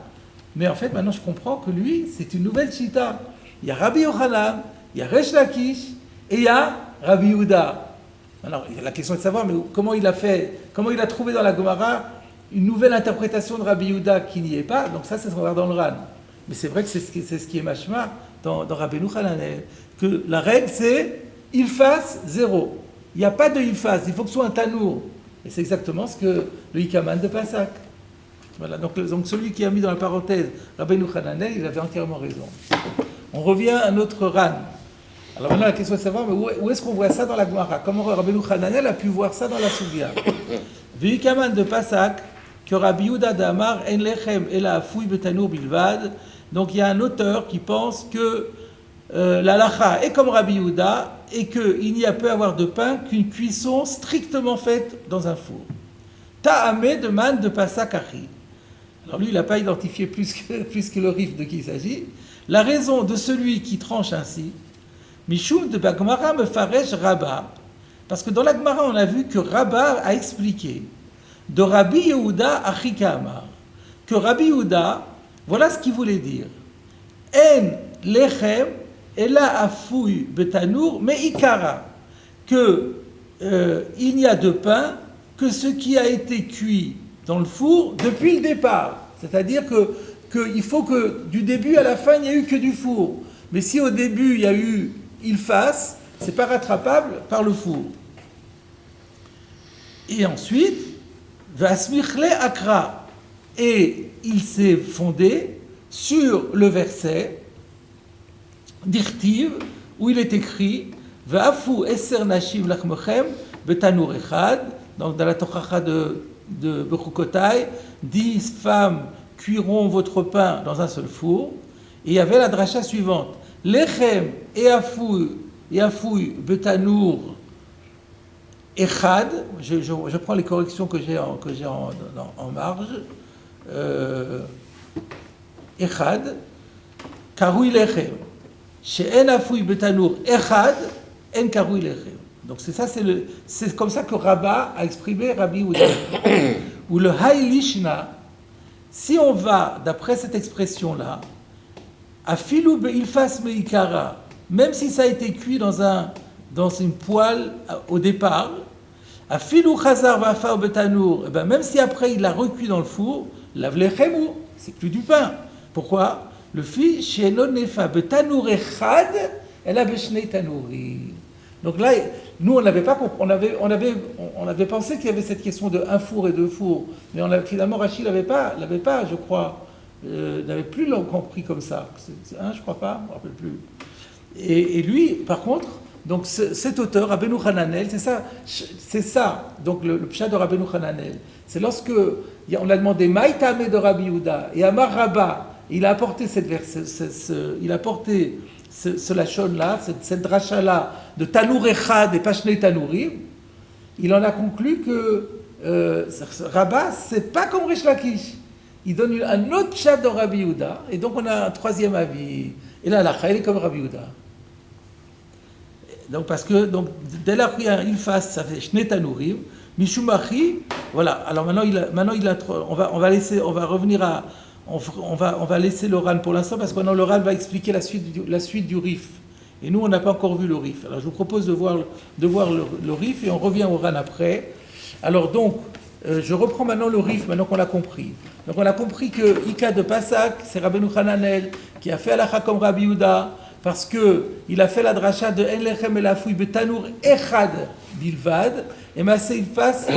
S4: Mais en fait, maintenant je comprends que lui, c'est une nouvelle chita. Il y a Rabbi Yochanan, il y a Resh Lakish, et il y a Rabbi Yehuda. Alors, la question est de savoir, mais comment il a trouvé dans la Gemara une nouvelle interprétation de Rabbi Yehuda qui n'y est pas. Donc ça, c'est ce qu'on regarde dans le Ran. Mais c'est vrai que c'est ce qui est mashma dans Rabbeinu Hananel, que la règle c'est il fasse 0. Il n'y a pas de il fasse, il faut que ce soit un tanour. Et c'est exactement ce que le Ikaman de Passak. Voilà, donc celui qui a mis dans la parenthèse Rabbeinu Hananel, il avait entièrement raison. On revient à notre Ran. Alors maintenant la question est de savoir, mais où est-ce qu'on voit ça dans la Gemara? Comment Rabbeinu Hananel a pu voir ça dans la Sugya? Le Ikaman de Passak, que Rabbi Yehuda d'Amar en lechem et la fouille betanour bilvad. Donc il y a un auteur qui pense que la lacha est comme Rabbi Yehuda et qu'il n'y a peut avoir de pain qu'une cuisson strictement faite dans un four. Ta'amé de man de Passak Achi. Alors lui, il n'a pas identifié plus que le rif de qui il s'agit. La raison de celui qui tranche ainsi, Mishum de Bagmara me faresh Rabba, parce que dans la Gemara, on a vu que Rabba a expliqué de Rabbi Yehuda Achika Amar, que Rabbi Yehuda, voilà ce qu'il voulait dire. En lechem ela afouy betanour me ikara, que il n'y a de pain que ce qui a été cuit dans le four depuis le départ. C'est-à-dire qu'il faut que du début à la fin, il n'y a eu que du four. Mais si au début, il y a eu il fasse, c'est pas rattrapable par le four. Et ensuite, Vasmichle Akra. Et il s'est fondé sur le verset d'Irtiv, où il est écrit Va'afu eser nashim lachmochem betanur echad, donc dans la Tochacha de Bechukotai, 10 femmes cuiront votre pain dans un seul four. Et il y avait la dracha suivante Lechem et afouy betanur echad. Je prends les corrections que j'ai en marge. Echad, karoui lechem. She'en afouy betanour echad, en karoui lechem. Donc c'est comme ça que Rabba a exprimé Rabbi Yehuda. Ou le Haïlishna, si on va d'après cette expression-là, afilou be'ilfas meikara, même si ça a été cuit dans une poêle au départ, afilou chazar va'afar betanour, même si après il l'a recuit dans le four, lavlechemu, c'est plus du pain. Pourquoi? Le fi she'enon nefa betanour echad, elle a beshnei tanouri. Donc là, nous on n'avait pas compris, on avait pensé qu'il y avait cette question de un four et deux fours, mais finalement Rachid l'avait pas, je crois, n'avait plus compris comme ça. Je crois pas, je me rappelle plus. Et lui, par contre, donc cet auteur, Rabbeinu Hananel, c'est ça. Donc le pshat de Rabbeinu Hananel, c'est lorsque on a demandé Maïtame de Rabbi Yehuda et Amar Rabba, il a apporté ce lachon-là, cette dracha-là de Tanour Echad et Pashnei Tanourim, il en a conclu que Rabba, c'est pas comme Resh Lakish. il donne un autre pshat dans Rabbi Yehuda, et donc on a un troisième avis. Et là, la elle est comme Rabbi Yehuda. Donc, parce que, donc, dès lors qu'il y a une face, ça fait Shne Tanourim, Mishumachi, voilà. Alors maintenant, on va revenir à, on va laisser le Ran pour l'instant, parce que maintenant le Ran va expliquer la suite du Rif. Et nous, on n'a pas encore vu le Rif. Alors, je vous propose de voir le Rif, et on revient au Ran après. Alors, donc, je reprends maintenant le Rif, maintenant qu'on l'a compris. Donc, on a compris que Ika de Pasak, c'est Rabbeinu Hananel, qui a fait Halakha comme Rabbi Yehuda, parce qu'il a fait la dracha de En Lechem et la fouille Betanour Echad Bilvad, et Massé il fasse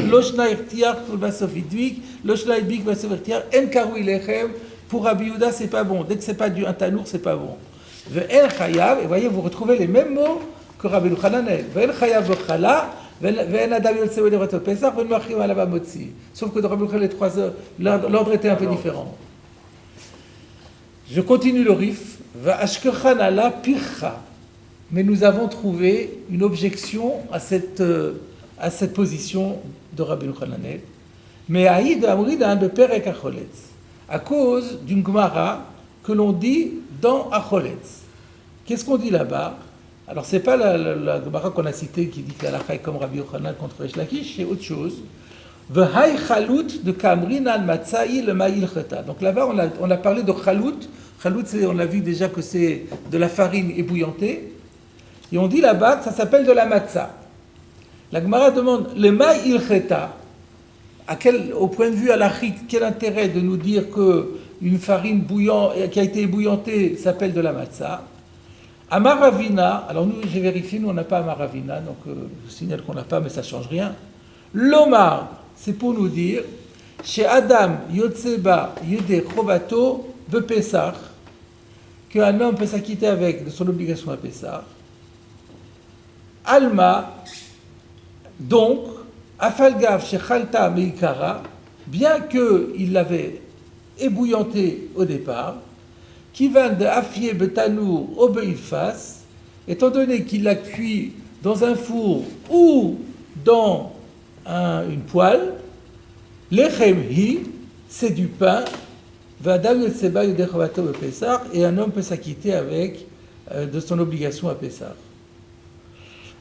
S4: Loshna Irtiar Basof Idvik, Loshna Idvik Basof Irtiar, En Karou Lechem, pour Rabbi Yehuda, c'est pas bon. Dès que c'est pas un tanour, c'est pas bon. Ve'en Chayav, et voyez, vous retrouvez les mêmes mots que Rabbeinu Hananel. Ve'en Chayav V'chala, Ve'en Adam Yotse V'derot Pesach, Ve'en Machim Alava Motzi. Sauf que dans Rabbeinu Hananel, les 3 heures, l'ordre était un peu différent. Je continue le Rif. Va'ashkechanala pircha. Mais nous avons trouvé une objection à cette position de Rabbeinu Hananel. Mais Aïd Amrida de Perek Acholetz, à cause d'une Gemara que l'on dit dans Acholetz. Qu'est-ce qu'on dit là-bas? Alors, c'est pas la Gemara qu'on a citée qui dit que la halakha est comme Rabbi Yochanan contre Resh Lakish, c'est autre chose. V'hai chalut de kamrinan matzaï le ma'il cheta. Donc là-bas, on a parlé de chalut. Chalut, on a vu déjà que c'est de la farine ébouillantée. Et on dit là-bas que ça s'appelle de la matzah. La Gemara demande le ma'il cheta. Au point de vue halachique, quel intérêt de nous dire qu'une farine qui a été ébouillantée s'appelle de la matzah? Amar Ravina, alors nous, j'ai vérifié, nous on n'a pas Amar Ravina, donc je signale qu'on n'a pas, mais ça ne change rien. L'Omar, c'est pour nous dire, chez Adam Yotseba Yede Chovato Bepesach, qu'un homme peut s'acquitter avec de son obligation à Pessah. Alma, donc, Afalgav chez Chalta Meikara, bien qu'il l'avait ébouillanté au départ, Kivan de Afié Betanour Obeilfas, étant donné qu'il l'a cuit dans un four ou dans une poêle, Lechem hi, c'est du pain, Vadam Yotseba Yodechovato Bepesach, et un homme peut s'acquitter avec de son obligation à Pessah.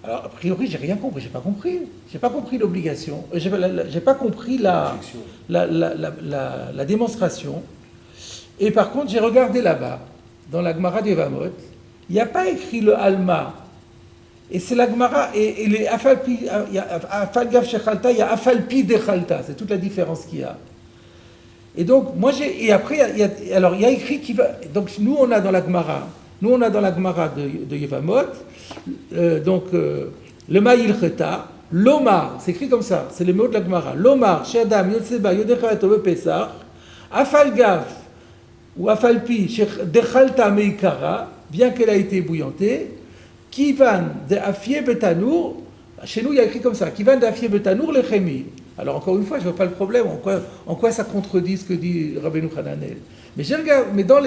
S4: Alors, a priori, j'ai rien compris, j'ai pas compris l'obligation, j'ai pas compris la démonstration. Et par contre, j'ai regardé là-bas, dans la Gemara des Vamot, il n'y a pas écrit le Alma. Et c'est la Gemara, et les Afalpi, il y a Afalgav Shechalta, il y a Afalpi de Chalta, c'est toute la différence qu'il y a. Et donc, et après, il y a écrit qui va. Donc, nous, on a dans la Gemara de Yevamot, le Ma'il Cheta, l'Omar, c'est écrit comme ça, c'est les mots de la Gemara. L'Omar, Shadam, Yotseba, Yodechato Bepesach, Afalgav, ou Afalpi, Dechalta Meikara, bien qu'elle a été bouillantée, Kivan de Afie Betanour, chez nous il y a écrit comme ça, Kivan de Afie Betanour Lechemi. Alors encore une fois, je ne vois pas le problème, en quoi ça contredit ce que dit Rabbeinu Hananel. Mais dans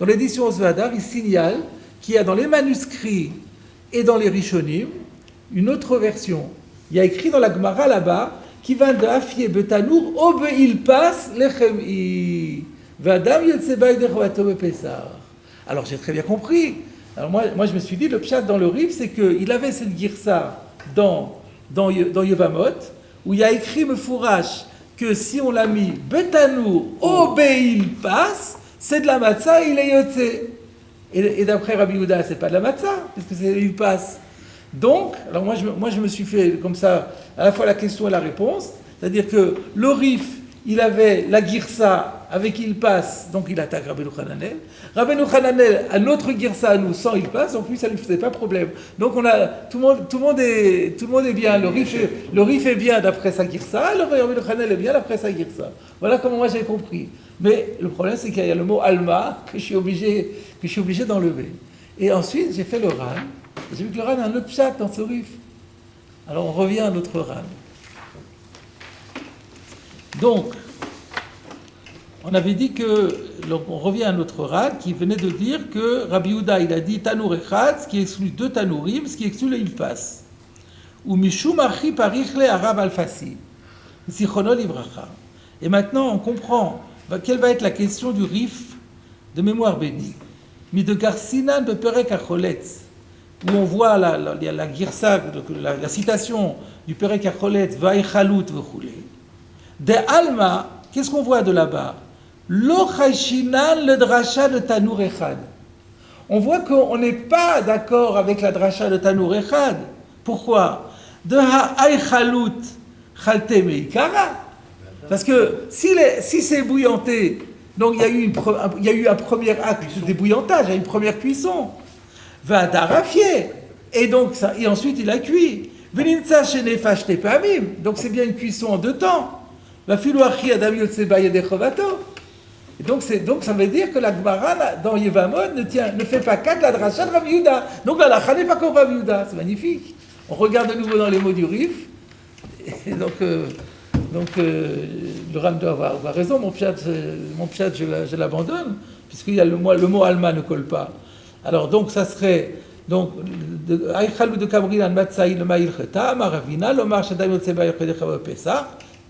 S4: l'édition Osvadar, il signale qu'il y a dans les manuscrits et dans les Rishonim une autre version. Il y a écrit dans la Gemara là-bas, Kivan de Afie Betanour Obeil Pas Lechemi. Alors j'ai très bien compris. Alors moi je me suis dit, le pshat dans le Rif, c'est qu'il avait cette girsa dans Yevamot, où il y a écrit Mefourash que si on l'a mis Betanour Obeil Pas, c'est de la matzah, il est yotze. Et d'après Rabbi Yehuda, c'est pas de la matzah, puisque c'est il passe. Donc, alors moi je me suis fait comme ça, à la fois la question et la réponse, c'est-à-dire que le Rif, il avait la girsa avec il passe, donc il attaque Rabbeinu Hananel. Rabbeinu Hananel a notre girsa à nous sans il passe, en plus ça ne lui faisait pas problème. Donc tout le monde est bien, le Rif est bien d'après sa girsa, le Rabbeinu Hananel est bien d'après sa girsa. Voilà comment moi j'ai compris. Mais le problème c'est qu'il y a le mot Alma que je suis obligé d'enlever. Et ensuite j'ai fait le Ran, j'ai vu que le Ran a un autre pshat dans ce Rif. Alors on revient à notre Ran. Donc, on avait dit on revient à notre Ran qui venait de dire que Rabbi Yehuda, il a dit Tanour Echad, ce qui exclut 2 Tanourim, ce qui exclut le Ilfas. Ou Mishum Achi Parichle Arav Alfasi. Zichrono Livracha. Et maintenant, on comprend quelle va être la question du rif de mémoire bénie. Mais de Garcinan de Perek Acholetz, où on voit la girsa, la citation du Perek Acholetz, Vaïchalut v'choulé. De Alma, qu'est-ce qu'on voit de là-bas? Lo chayshinan le drasha de Tanour Echad. On voit qu'on n'est pas d'accord avec la drasha de Tanour Echad. Pourquoi? De ha'aychalut chalte meikara. Parce que si c'est bouillanté, donc il y a eu un premier acte de débouillantage, il y a eu une première cuisson. Va d'arafier. Et ensuite il a cuit. Veninsa shenefash tepamim. Donc c'est bien une cuisson en 2 temps. Va filouachi adam yotseba yedechovato. Et donc ça veut dire que la Gemara dans Yevamot ne fait pas cas de la dracha de Rabbi Yehuda. Donc la lacha n'est pas comme Rabbi Yehuda. C'est magnifique. On regarde de nouveau dans les mots du Rif. Et donc le Ram doit avoir raison. Mon pshat je l'abandonne puisqu'il y a le mot alma ne colle pas. Alors donc ça serait Aïchalou de Kamrin Matsaï le Maïl Cheta Maravina l'Omar Shadam Yotseba Yochedecha Pesach.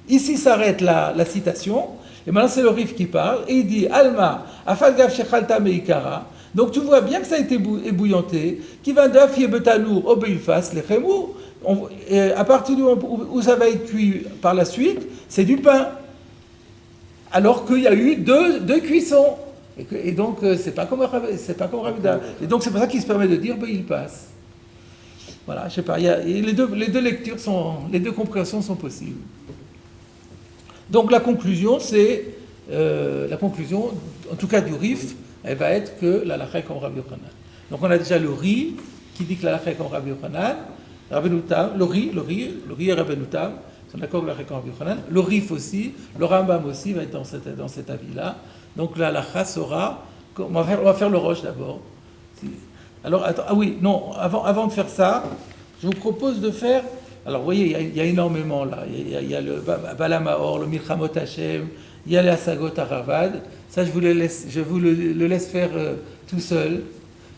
S4: Ici s'arrête la citation. Et maintenant, c'est le Rif qui parle, et il dit Alma, Afalgav Shechalta Meikara. Donc tu vois bien que ça a été ébouillanté, qui va d'Afie Betanour au Beilfas, les Chemou. À partir du moment où ça va être cuit par la suite, c'est du pain. Alors qu'il y a eu deux cuissons. Et donc, c'est pas comme Ravida. Et donc, c'est pour ça qu'il se permet de dire Beilfas. Voilà, je sais pas, les deux lectures les deux compréhensions sont possibles. Donc la conclusion, en tout cas du Rif, elle va être que la lacha est comme Rabbi Yochanan. Donc on a déjà le Ri qui dit que la lacha est comme Rabbi Yochanan, Rabbeinu Tam, le Ri et Rabbeinu Tam sont d'accord que la lacha est comme Rabbi Yochanan, le Rif aussi, le Rambam aussi va être dans cet avis-là. Donc la lacha sera, on va faire le Roche d'abord. Alors avant de faire ça, je vous propose de faire. Alors, vous voyez, il y a énormément là. Il y a le Balamaor, le Milchamot Hashem, il y a les Asagot Aravad. Ça, je vous le laisse faire tout seul.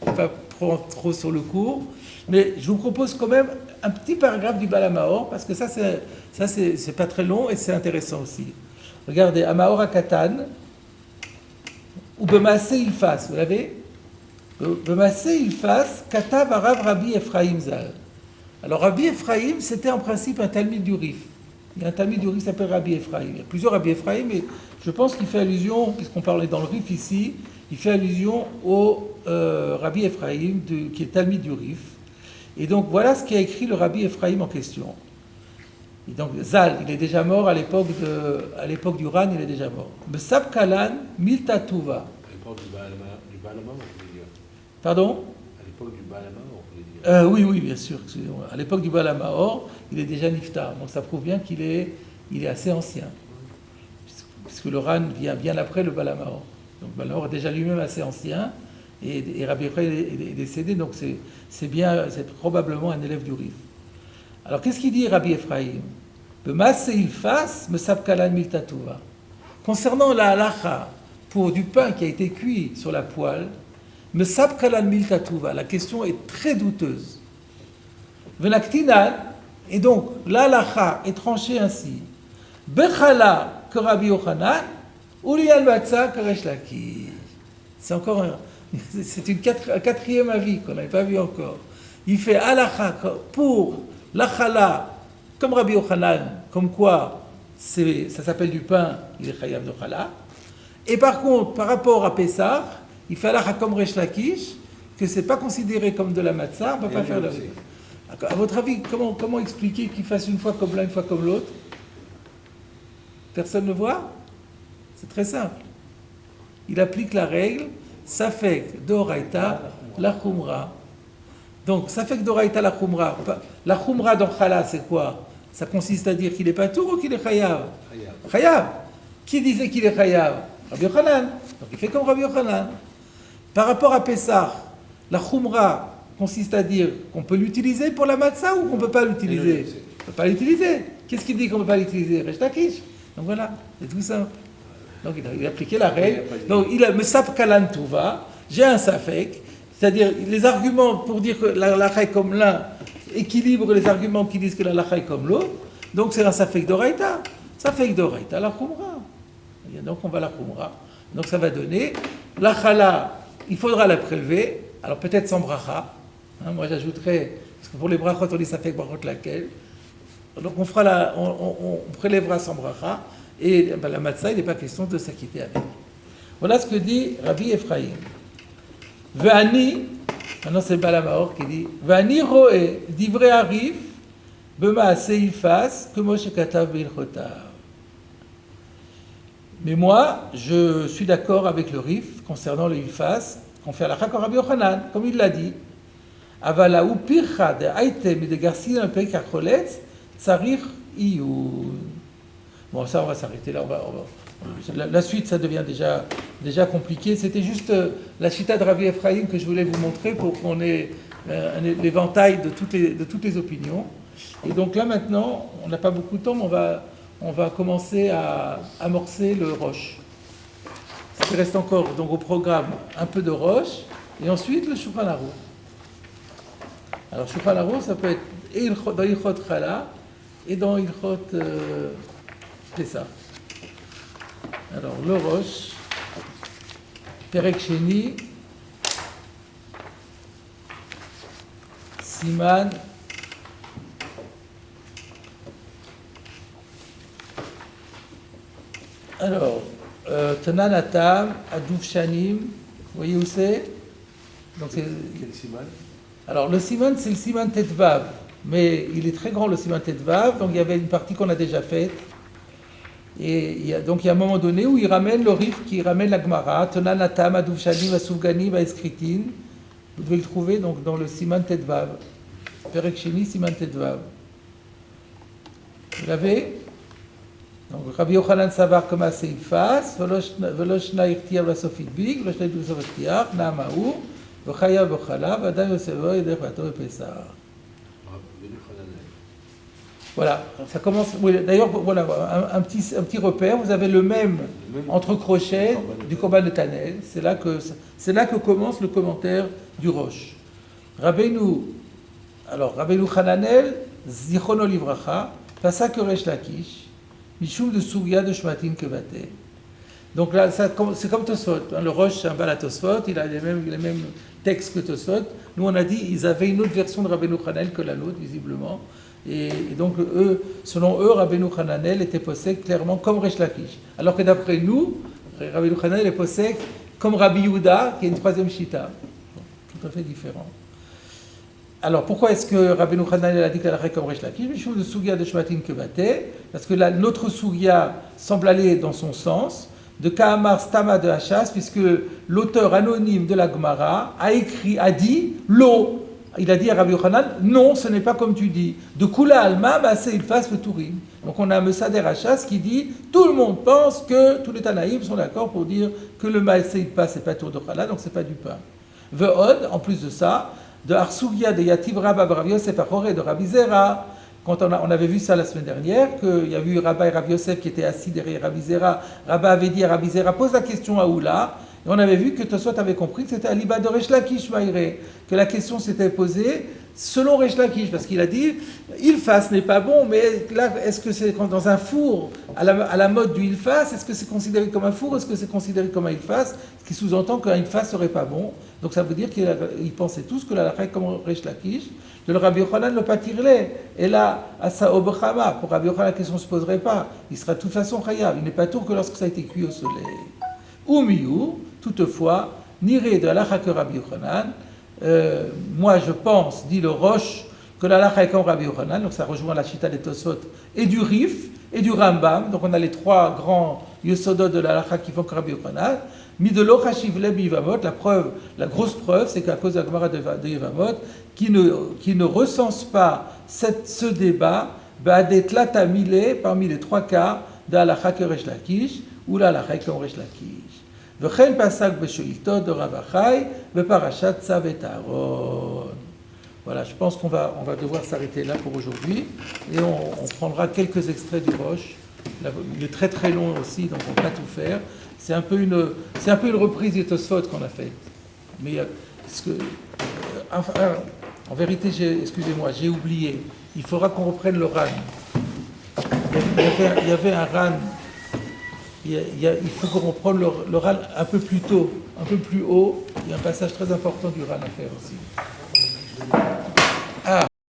S4: Je ne vais pas prendre trop sur le cours. Mais je vous propose quand même un petit paragraphe du Balamaor, parce que ça c'est pas très long et c'est intéressant aussi. Regardez, Amaor Akatan, ou Bemaase Ilfas, vous l'avez? Bemaase Ilfas, Katav Arav Rabbi Ephraim Zal. Alors Rabbi Ephraim, c'était en principe un Talmid du Rif. Il y a un Talmid du Rif qui s'appelle Rabbi Ephraim. Il y a plusieurs Rabbi Ephraim, mais je pense qu'il fait allusion, puisqu'on parlait dans le Rif ici, il fait allusion au Rabbi Ephraim, qui est Talmid du Rif. Et donc voilà ce qu'a écrit le Rabbi Ephraim en question. Et donc Zal, il est déjà mort à l'époque du Ran, il est déjà mort. Besab Kalan, Milta Tuva.
S1: À l'époque du Baalama, on peut dire.
S4: Pardon?
S1: À l'époque du Baalama, on peut dire.
S4: Oui, bien sûr. À l'époque du Baalamaor, il est déjà Niftar. Donc ça prouve bien qu'il est assez ancien. Puisque le Ran vient bien après le Baalamaor. Donc le Baalamaor est déjà lui-même assez ancien. Et Rabbi Ephraim est décédé, donc c'est probablement un élève du Rif. Alors qu'est-ce qu'il dit Rabbi Ephraim? Concernant la halacha pour du pain qui a été cuit sur la poêle, la question est très douteuse. Et donc la halacha est tranchée ainsi. Bechala que Rabbi Yochanan, Ulial Batsa que Resh Lakish. C'est un quatrième avis qu'on n'avait pas vu encore. Il fait halacha pour la chala, comme Rabbi Yochanan, comme quoi ça s'appelle du pain, il est chayav de chala. Et par contre, par rapport à Pessah, il fait halacha comme Resh Lakish, que c'est pas considéré comme de la matzah, on ne peut pas faire la vie. À votre avis, comment expliquer qu'il fasse une fois comme l'un, une fois comme l'autre? Personne ne voit? C'est très simple. Il applique la règle Safek d'Oraita la Khumra. Donc, Safek d'Oraita la Khumra. La Khumra dans Khala, c'est quoi? Ça consiste à dire qu'il est pas tour ou qu'il est Chayav? Chayav. Qui disait qu'il est Chayav? Rabbi Yochanan. Donc, il fait comme Rabbi Yochanan. Par rapport à Pessah, la Khumra consiste à dire qu'on peut l'utiliser pour la matzah ou qu'on ne peut pas l'utiliser? On ne peut pas l'utiliser. Qu'est-ce qu'il dit qu'on ne peut pas l'utiliser? Resh Lakish. Donc voilà, c'est tout ça. Donc il a appliqué la règle. Donc il a Mesap Kalan Tuva, j'ai un Safek, c'est-à-dire les arguments pour dire que la lacha est comme l'un équilibrent les arguments qui disent que la lacha est comme l'autre. Donc c'est un Safek d'Oraita. Safek d'Oraita, la Khumra. Et donc on va la khumra. Donc ça va donner la chala, il faudra la prélever, alors peut-être sans bracha. Moi j'ajouterais, parce que pour les brachot on dit ça fait brachot laquelle. Donc on prélèvera sans bracha, et la matzah, il n'est pas question de s'acquitter avec. Voilà ce que dit Rabbi Ephraim. Ve'ani, maintenant c'est Balamaor qui dit, Ve'ani roe divrei arif b'maaseh ilfas kemo shekatav be'ilchotav. Mais moi, je suis d'accord avec le Rif concernant le ilfas qu'on fait à la Chakor Rabbi Yochanan, comme il l'a dit. Avala ou pircha de aitem et de garcin un peu kacholetz tsarich iyun. Bon, ça, on va s'arrêter là. La suite, ça devient déjà compliqué. C'était juste la chita de Rabbi Ephraim que je voulais vous montrer pour qu'on ait l'éventail de toutes les opinions. Et donc là, maintenant, on n'a pas beaucoup de temps, mais on va commencer à amorcer le roche. Il reste encore donc au programme un peu de roche et ensuite le Shulchan Aruch. Alors Shulchan Aruch, ça peut être dans Ilchot Chala et dans Ilchot Pessah. Alors le roche, Perek Sheni, Siman. Alors, Tananatam, Adouf Shanim, vous voyez où c'est? Donc c'est
S1: quel siman?
S4: Alors le siman, c'est le siman Tetvav, mais il est très grand le siman Tetvav, donc il y avait une partie qu'on a déjà faite. Et il y a un moment donné où il ramène le Rif qui ramène la Gemara, Tananatam, Adouf Shanim, Asufganim, Aeskritin. Vous devez le trouver donc dans le siman Tetvav. Perek Sheni, siman Tetvav. Vous l'avez? Donc, Rabbi Yochanan Savar comme assez ilfas, Veloshna Irtia Vasofit Big, Veloshna Dusovatiach, Namaou, Vechaya Vechala, Vadam Yosevo et Dechato et Pessah. Voilà, ça commence. Oui, d'ailleurs, voilà, un petit repère. Vous avez le même entre crochets du Korban Netanel. C'est là que commence le commentaire du Roche. Rabbeinu Hananel, Zichrono Livracha, Pasak Resh Lakish. Mishum de Sougia de Shmatin Kevate. Donc là, c'est comme Tosfot. Le Roche, c'est un bal à Tosfot, il a les mêmes textes que Tosfot. Nous, on a dit ils avaient une autre version de Rabbeinu Hananel que la nôtre, visiblement. Et donc, selon eux, Rabbeinu Hananel était possède clairement comme Resh Lakish. Alors que d'après nous, Rabbeinu Hananel est possède comme Rabbi Yehuda, qui est une troisième chita. Tout à fait différent. Alors, pourquoi est-ce que Rabbeinu Hananel a dit qu'elle a comme Resh Lakish? Mishum de Sougia de Shmatin Kevate, parce que notre Sougia semble aller dans son sens, de Kahamar Stama de Hachas, puisque l'auteur anonyme de la Gemara a dit l'eau. Il a dit à Rabbi Yochanan, non, ce n'est pas comme tu dis. De Kula Alma, Maaseh Ilfas Petourim. Donc on a un Mesader Hachas qui dit, tout le monde pense que tous les Tanaïm sont d'accord pour dire que le Maaseh Ilfas c'est pas tour de Chala, donc c'est pas du pain. Ve'od, en plus de ça, de Arsugia de Yativ Rabba Rav Yosef Achoré de Rabbi Zera. Quand on avait vu ça la semaine dernière, qu'il y a eu Rabba et Rav Yosef qui étaient assis derrière Rabbi Zera. Rabba avait dit à Rabbi Zera, pose la question à Oula. Et on avait vu que Tosfot avait compris que c'était Aliba de Resh Lakish Maïré, que la question s'était posée selon Resh Lakish, parce qu'il a dit, Ilfas n'est pas bon, mais là, est-ce que c'est dans un four, à la mode du Ilfas, est-ce que c'est considéré comme un four, est-ce que c'est considéré comme un Ilfas, ce qui sous-entend qu'un Ilfas serait pas bon. Donc ça veut dire qu'ils pensaient tous que la lacha est comme Resh Lakish. Le Rabbi Yochanan le patirlé. Et là, à sa Obrama, pour Rabbi Yochanan, la question ne se poserait pas. Il sera de toute façon chayav. Il n'est pas tour que lorsque ça a été cuit au soleil. Ou miou, toutefois, niré de la lacha que Rabbi Yochanan. Moi, je pense, dit le Roche, que la lacha est comme Rabbi Yochanan. Donc ça rejoint la chita des Tosfot et du Rif et du Rambam. Donc on a les trois grands yesodot de la lacha qui font que Rabbi Yochanan. Mi de l'ochashivle b'Yevamot, la grosse preuve, c'est qu'à cause de la Gemara de Yevamot, qui ne recense pas ce débat, ba'adet latamile, parmi les trois cas, d'Alacha que Resh Lakish, ou l'Alacha comme Resh Lakish. V'chen pasak b'shoïtot de Rav Achai, b'parashat Tzav et Aaron. Voilà, je pense qu'on va devoir s'arrêter là pour aujourd'hui, et on prendra quelques extraits du Roche. Il est très très long aussi, donc on ne va pas tout faire. C'est un peu une reprise des Tosfot qu'on a faite. Mais en vérité, excusez-moi, j'ai oublié. Il faudra qu'on reprenne le RAN. Il y avait un RAN il faut qu'on reprenne le RAN un peu plus tôt, un peu plus haut. Il y a un passage très important du RAN à faire aussi.